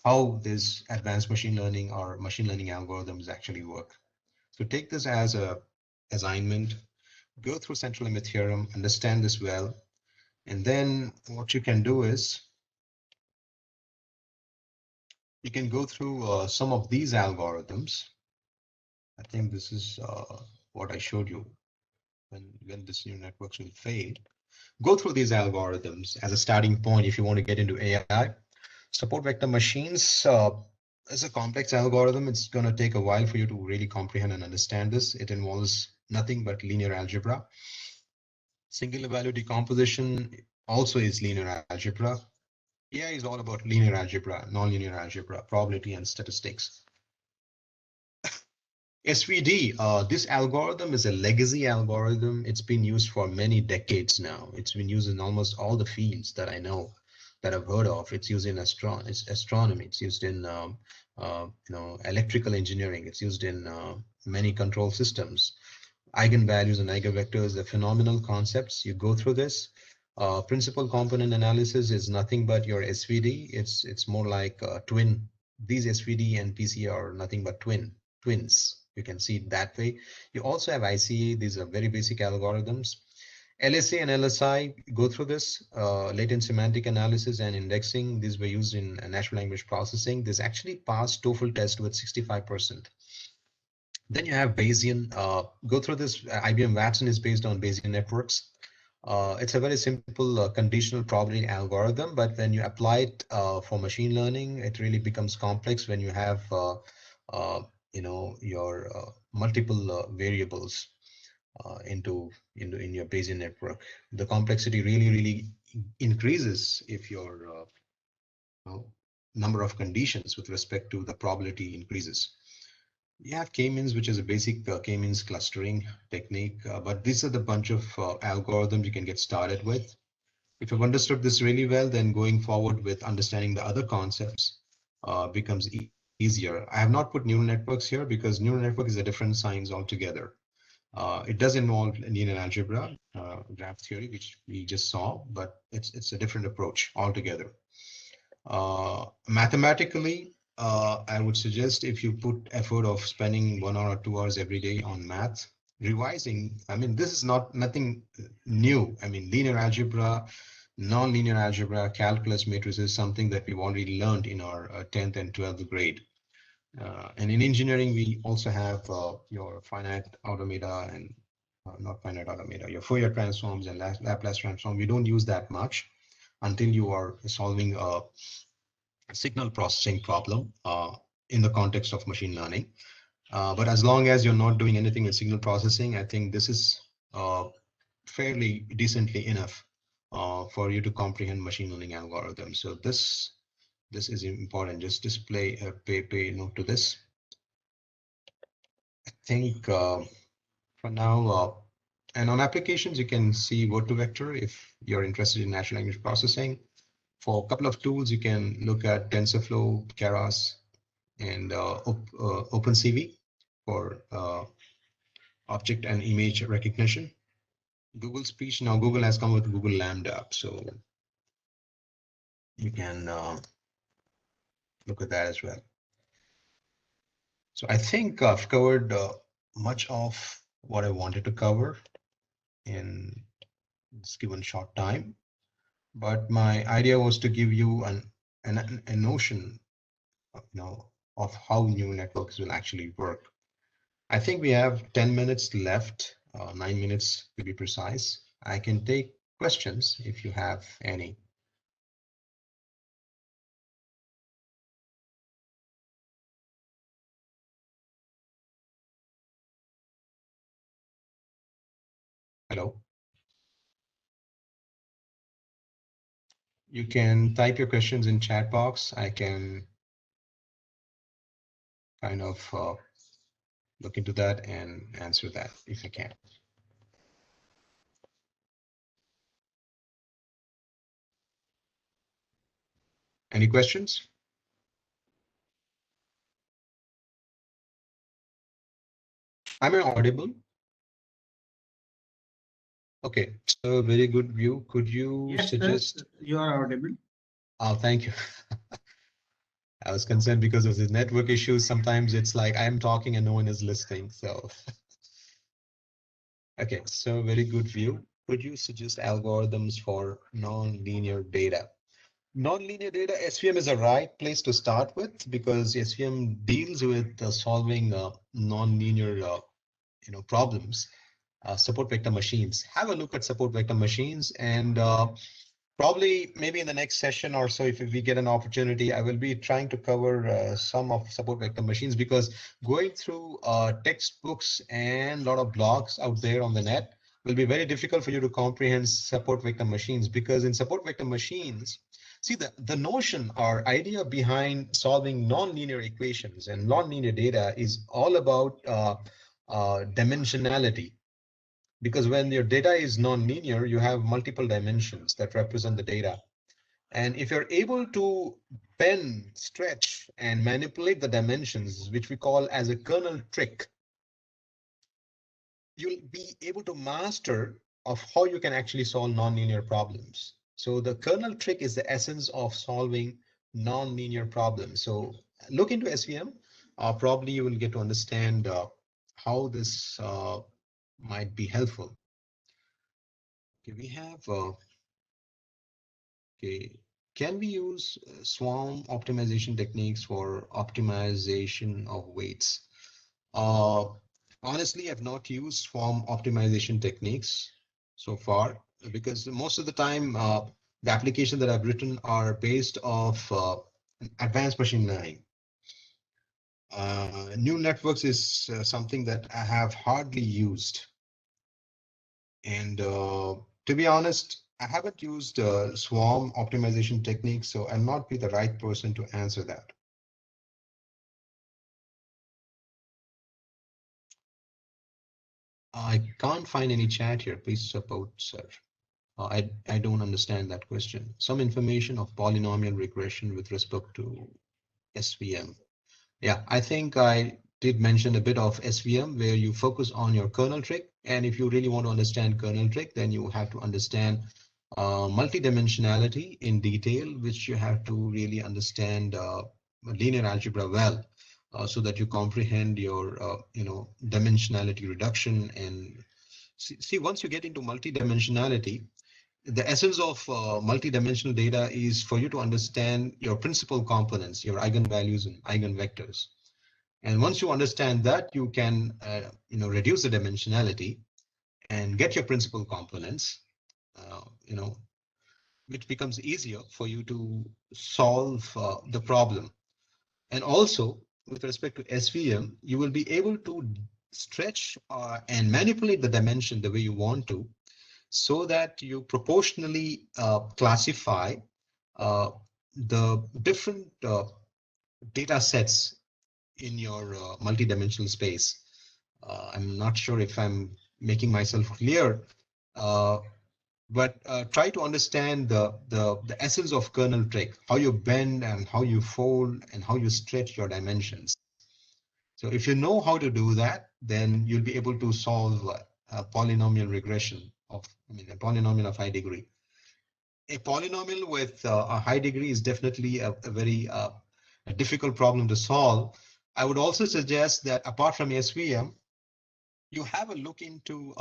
how this advanced machine learning or machine learning algorithms actually work. So take this as a assignment, go through central limit theorem, understand this well, and then what you can do is you can go through some of these algorithms. I think this is what I showed you when this neural networks will fail. Go through these algorithms as a starting point if you want to get into AI. Support vector machines is a complex algorithm. It's going to take a while for you to really comprehend and understand this. It involves nothing but linear algebra. Singular value decomposition also is linear algebra. AI is all about linear algebra, nonlinear algebra, probability, and statistics. SVD, this algorithm is a legacy algorithm. It's been used for many decades now. It's been used in almost all the fields that I know, that I've heard of. It's used in astronomy. It's used in electrical engineering. It's used in many control systems. Eigenvalues and eigenvectors are phenomenal concepts. You go through this. Principal component analysis is nothing but your SVD. It's more like a twin. These SVD and PC are nothing but twins. You can see it that way. You also have ICA. These are very basic algorithms. LSA and LSI, go through this. Latent semantic analysis and indexing. These were used in natural language processing. This actually passed TOEFL test with 65%. Then you have Bayesian. Go through this. IBM Watson is based on Bayesian networks. It's a very simple conditional probability algorithm, but when you apply it for machine learning, it really becomes complex when you have your multiple variables in your Bayesian network. The complexity really increases if your number of conditions with respect to the probability increases. You have k-means, which is a basic k-means clustering technique, but these are the bunch of algorithms you can get started with. If you've understood this really well, then going forward with understanding the other concepts becomes easier. I have not put neural networks here because neural network is a different science altogether. It does involve linear algebra, graph theory, which we just saw, but it's a different approach altogether. Mathematically, I would suggest if you put effort of spending 1 hour or 2 hours every day on math, revising, I mean, this is nothing new. I mean, linear algebra, non-linear algebra, calculus matrices is something that we've already learned in our 10th and 12th grade. And in engineering, we also have your finite automata and not finite automata, your Fourier transforms and Laplace transform. We don't use that much until you are solving a signal processing problem in the context of machine learning. But as long as you're not doing anything with signal processing, I think this is fairly decently enough for you to comprehend machine learning algorithms. So this is important. Just display pay note to this. I think for now, and on applications, you can see word to vector if you're interested in natural language processing. For a couple of tools, you can look at TensorFlow, Keras, and OpenCV for object and image recognition. Google Speech, now Google has come with Google Lambda, so you can look at that as well. So I think I've covered much of what I wanted to cover in this given short time, but my idea was to give you a notion, of how neural networks will actually work. I think we have 10 minutes left, 9 minutes to be precise. I can take questions if you have any. Hello. You can type your questions in chat box. I can kind of look into that and answer that if I can. Any questions? Am I audible? Okay, so very good view. Could you Yes, suggest? sir, you are audible. Oh, thank you. I was concerned because of the network issues. Sometimes it's like I'm talking and no one is listening. So, okay, so very good view. Could you suggest algorithms for non-linear data? Non-linear data, SVM is a right place to start with because SVM deals with solving non-linear problems. Support vector machines. Have a look at support vector machines, and probably maybe in the next session or so, if we get an opportunity, I will be trying to cover some of support vector machines, because going through textbooks and a lot of blogs out there on the net will be very difficult for you to comprehend support vector machines, because in support vector machines, see, the notion or idea behind solving nonlinear equations and nonlinear data is all about dimensionality. Because when your data is non-linear, you have multiple dimensions that represent the data. And if you're able to bend, stretch, and manipulate the dimensions, which we call as a kernel trick, you'll be able to master of how you can actually solve non-linear problems. So the kernel trick is the essence of solving non-linear problems. So look into SVM. Probably you will get to understand how this might be helpful. Okay, we have, okay, can we use swarm optimization techniques for optimization of weights? Honestly, I've not used swarm optimization techniques so far. because most of the time the application that I've written are based off advanced machine learning. Neural networks is something that I have hardly used. And to be honest, I haven't used swarm optimization techniques, so I'll not be the right person to answer that. I can't find any chat here. Please support, sir. I don't understand that question. Some information of polynomial regression with respect to SVM. Yeah, I think I did mention a bit of SVM where you focus on your kernel trick. And if you really want to understand kernel trick, then you have to understand multidimensionality in detail, which you have to really understand linear algebra well, so that you comprehend your dimensionality reduction. And see, once you get into multidimensionality, the essence of multidimensional data is for you to understand your principal components, your eigenvalues and eigenvectors. And once you understand that, you can reduce the dimensionality and get your principal components, which becomes easier for you to solve the problem. And also, with respect to SVM, you will be able to stretch and manipulate the dimension the way you want to, so that you proportionally classify the different data sets in your multidimensional space. I'm not sure if I'm making myself clear, but try to understand the essence of kernel trick, how you bend and how you fold and how you stretch your dimensions. So if you know how to do that, then you'll be able to solve a polynomial regression of, a polynomial of high degree. A polynomial with a high degree is definitely a very a difficult problem to solve. I would also suggest that apart from SVM, you have a look into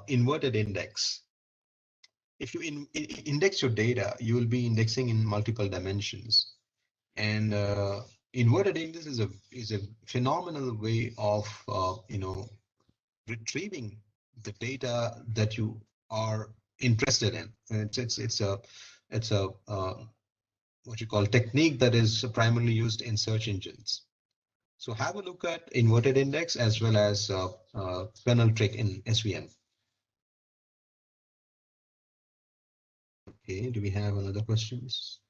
inverted index. If you index your data, you will be indexing in multiple dimensions. And inverted index is a phenomenal way of retrieving the data that you are interested in. And it's a what you call technique that is primarily used in search engines. So have a look at inverted index as well as kernel trick in SVM. Okay, do we have another questions?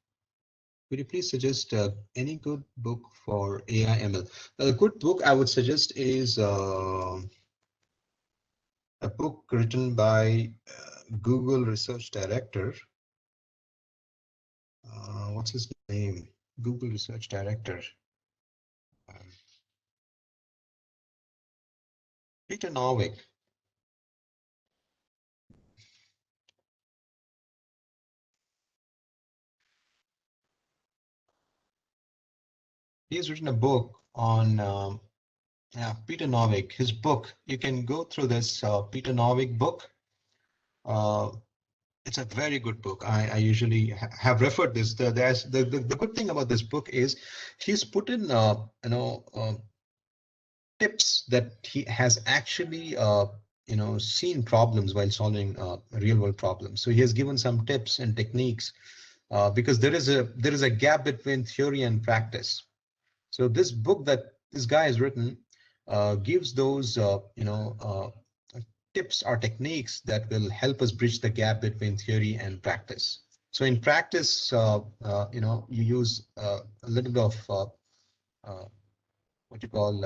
Could you please suggest any good book for AI ML? A good book I would suggest is a book written by Google Research Director. What's his name? Google Research Director. Peter Norvig. He has written a book on Peter Norvig. His book, you can go through this Peter Norvig book. It's a very good book. I usually have referred this. The good thing about this book is he's put in tips that he has actually seen problems while solving real world problems. So he has given some tips and techniques because there is a gap between theory and practice. So this book that this guy has written gives those tips or techniques that will help us bridge the gap between theory and practice. So in practice, you use a little bit of what you call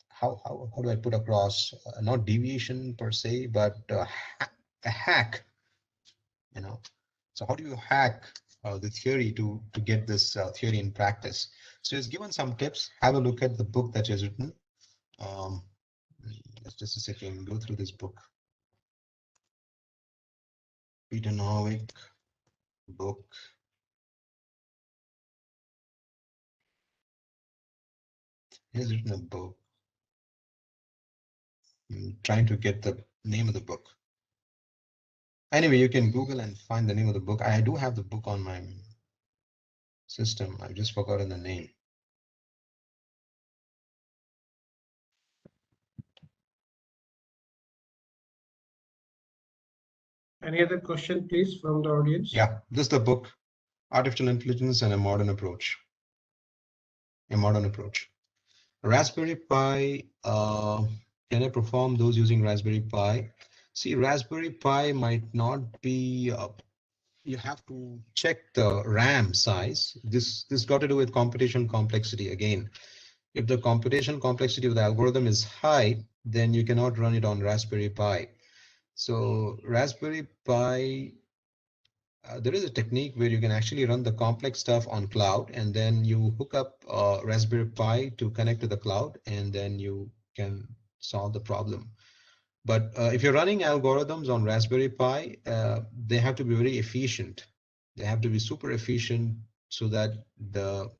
how do I put across not deviation per se, but a hack. So how do you hack the theory to get this theory in practice? So he's given some tips. Have a look at the book that he has written. Just a second, go through this book. Peter Norvig book. He has written a book. I'm trying to get the name of the book. Anyway, you can Google and find the name of the book. I do have the book on my system. I've just forgotten the name. Any other question, please, from the audience? Yeah, this is the book, Artificial Intelligence and a Modern Approach. A modern approach. Raspberry Pi, can I perform those using Raspberry Pi? See, Raspberry Pi might not be, you have to check the RAM size. This got to do with computation complexity again. If the computation complexity of the algorithm is high, then you cannot run it on Raspberry Pi. So Raspberry Pi, there is a technique where you can actually run the complex stuff on cloud, and then you hook up Raspberry Pi to connect to the cloud, and then you can solve the problem. But if you're running algorithms on Raspberry Pi, they have to be very efficient. They have to be super efficient so that the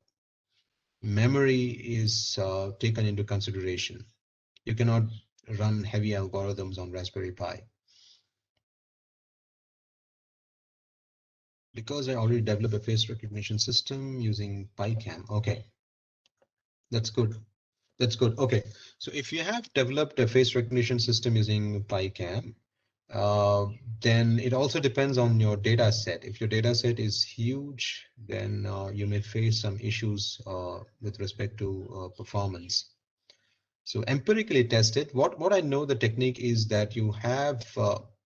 memory is taken into consideration. You cannot run heavy algorithms on Raspberry Pi. Because I already developed a face recognition system using PyCam. Okay, that's good. That's good. Okay, so if you have developed a face recognition system using PyCam, then it also depends on your data set. If your data set is huge, then you may face some issues with respect to performance. So empirically tested, what I know the technique is that you have,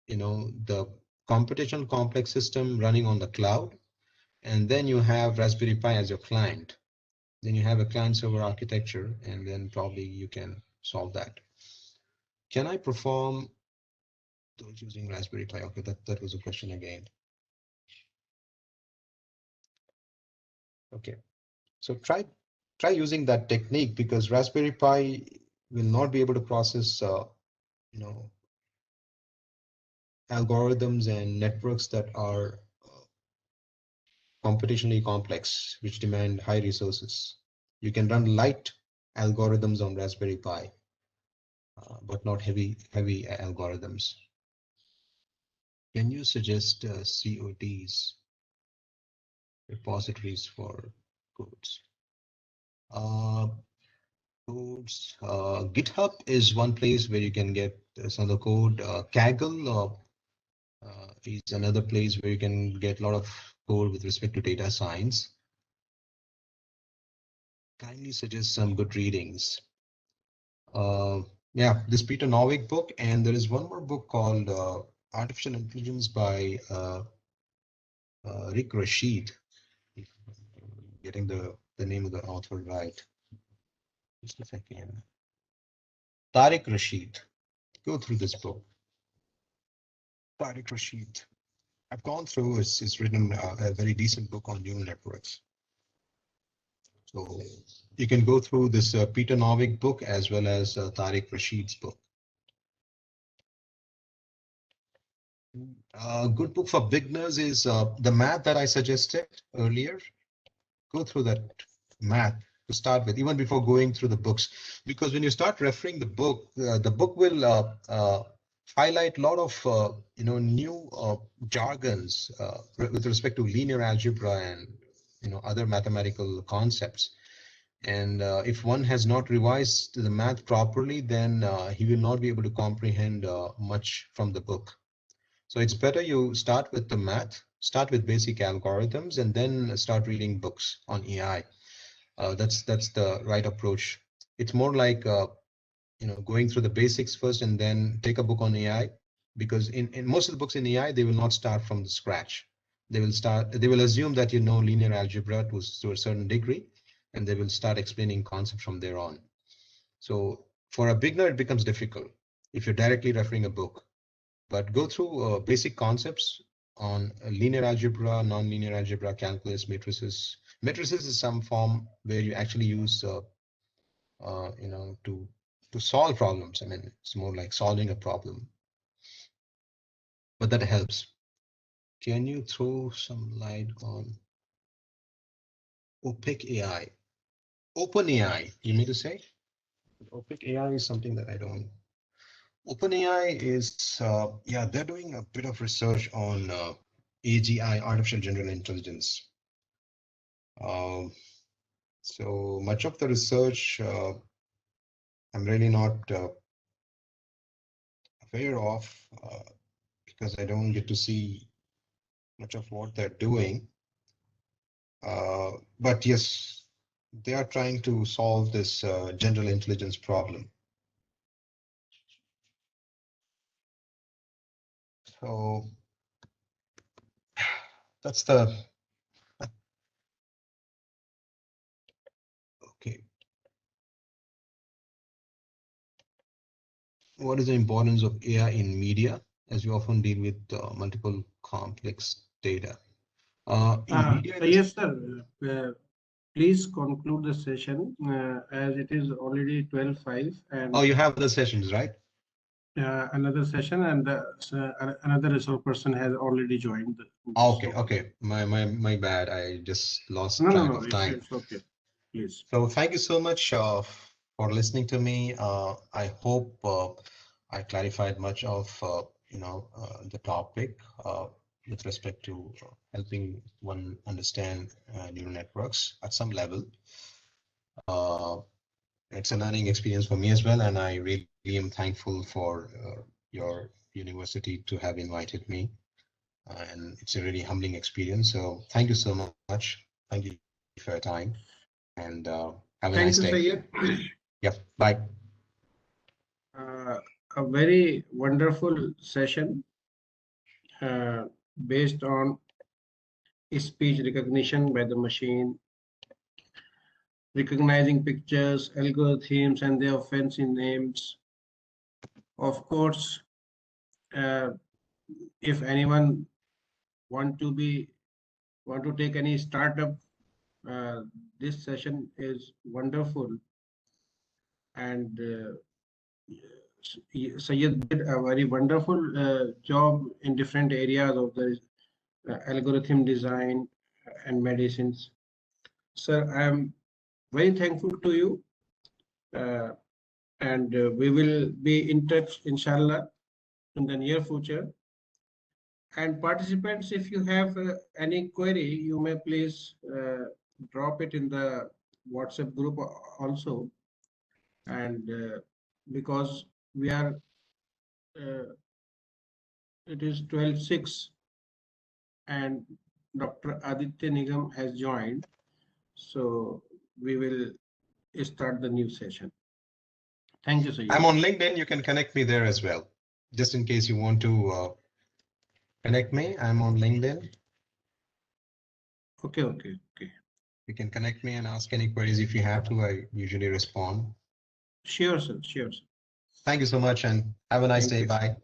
the computational complex system running on the cloud, and then you have Raspberry Pi as your client. Then you have a client server architecture, and then probably you can solve that. Can I perform those using Raspberry Pi? Okay, that was a question again. Okay, so try using that technique, because Raspberry Pi will not be able to process algorithms and networks that are computationally complex, which demand high resources. You can run light algorithms on Raspberry Pi, but not heavy algorithms. Can you suggest CODs, repositories for codes? GitHub is one place where you can get some of the code. Kaggle is another place where you can get a lot of code with respect to data science. Kindly suggest some good readings. Yeah, this Peter Novick book, and there is one more book called Artificial Intelligence by Rick Rashid. Getting the name of the author right. Just a second. Tariq Rashid. Go through this book. Tariq Rashid. I've gone through. It's written a very decent book on neural networks. So you can go through this Peter Novick book as well as Tariq Rashid's book. A good book for beginners is the math that I suggested earlier. Go through that math to start with, even before going through the books, because when you start referring the book will highlight a lot of new jargons with respect to linear algebra and other mathematical concepts. And if one has not revised the math properly, then he will not be able to comprehend much from the book. So it's better you start with the math, start with basic algorithms, and then start reading books on AI. That's the right approach. It's more like going through the basics first and then take a book on AI, because in most of the books in AI, they will not start from the scratch. They will assume that you know linear algebra to a certain degree, and they will start explaining concepts from there on. So for a beginner, it becomes difficult if you're directly referring a book. But go through basic concepts on linear algebra, nonlinear algebra, calculus, matrices. Matrices is some form where you actually use, to solve problems. I mean, it's more like solving a problem, but that helps. Can you throw some light on opaque AI? Open AI, you mean to say? Opaque AI is something that I don't. OpenAI is, yeah, they're doing a bit of research on AGI, artificial general intelligence. So much of the research I'm really not aware of, because I don't get to see much of what they're doing. But yes, they are trying to solve this general intelligence problem. So that's the okay. What is the importance of AI in media, as we often deal with multiple complex data? In media industry, Yes, sir. Please conclude the session as it is already 12:05 and oh, you have other sessions, right? another session, and another resource person has already joined. Okay, So, okay. My bad. I just lost no, track of time. it's okay. Please. So thank you so much for listening to me. I hope I clarified much of the topic with respect to helping one understand neural networks at some level. It's a learning experience for me as well, and I really am thankful for your university to have invited me. And it's a really humbling experience. So thank you so much. Thank you for your time, and have a Thank nice you, day. Sayed. Yep. Bye. A very wonderful session based on speech recognition by the machine, recognizing pictures, algorithms, and their fancy names. Of course, if anyone want to take any startup, this session is wonderful. And Sayed did a very wonderful job in different areas of the algorithm design and medicines. Sir, I am very thankful to you. And we will be in touch, inshallah, in the near future. And participants, if you have any query, you may please drop it in the WhatsApp group also. And because we are, it is 12:06 and Dr. Aditya Nigam has joined. So we will start the new session. Thank you, Sayed. I'm on LinkedIn. You can connect me there as well. Just in case you want to connect me, I'm on LinkedIn. Okay. You can connect me and ask any queries if you have to. I usually respond. Sure, sir. Thank you so much and have a nice Thank day. you. Bye.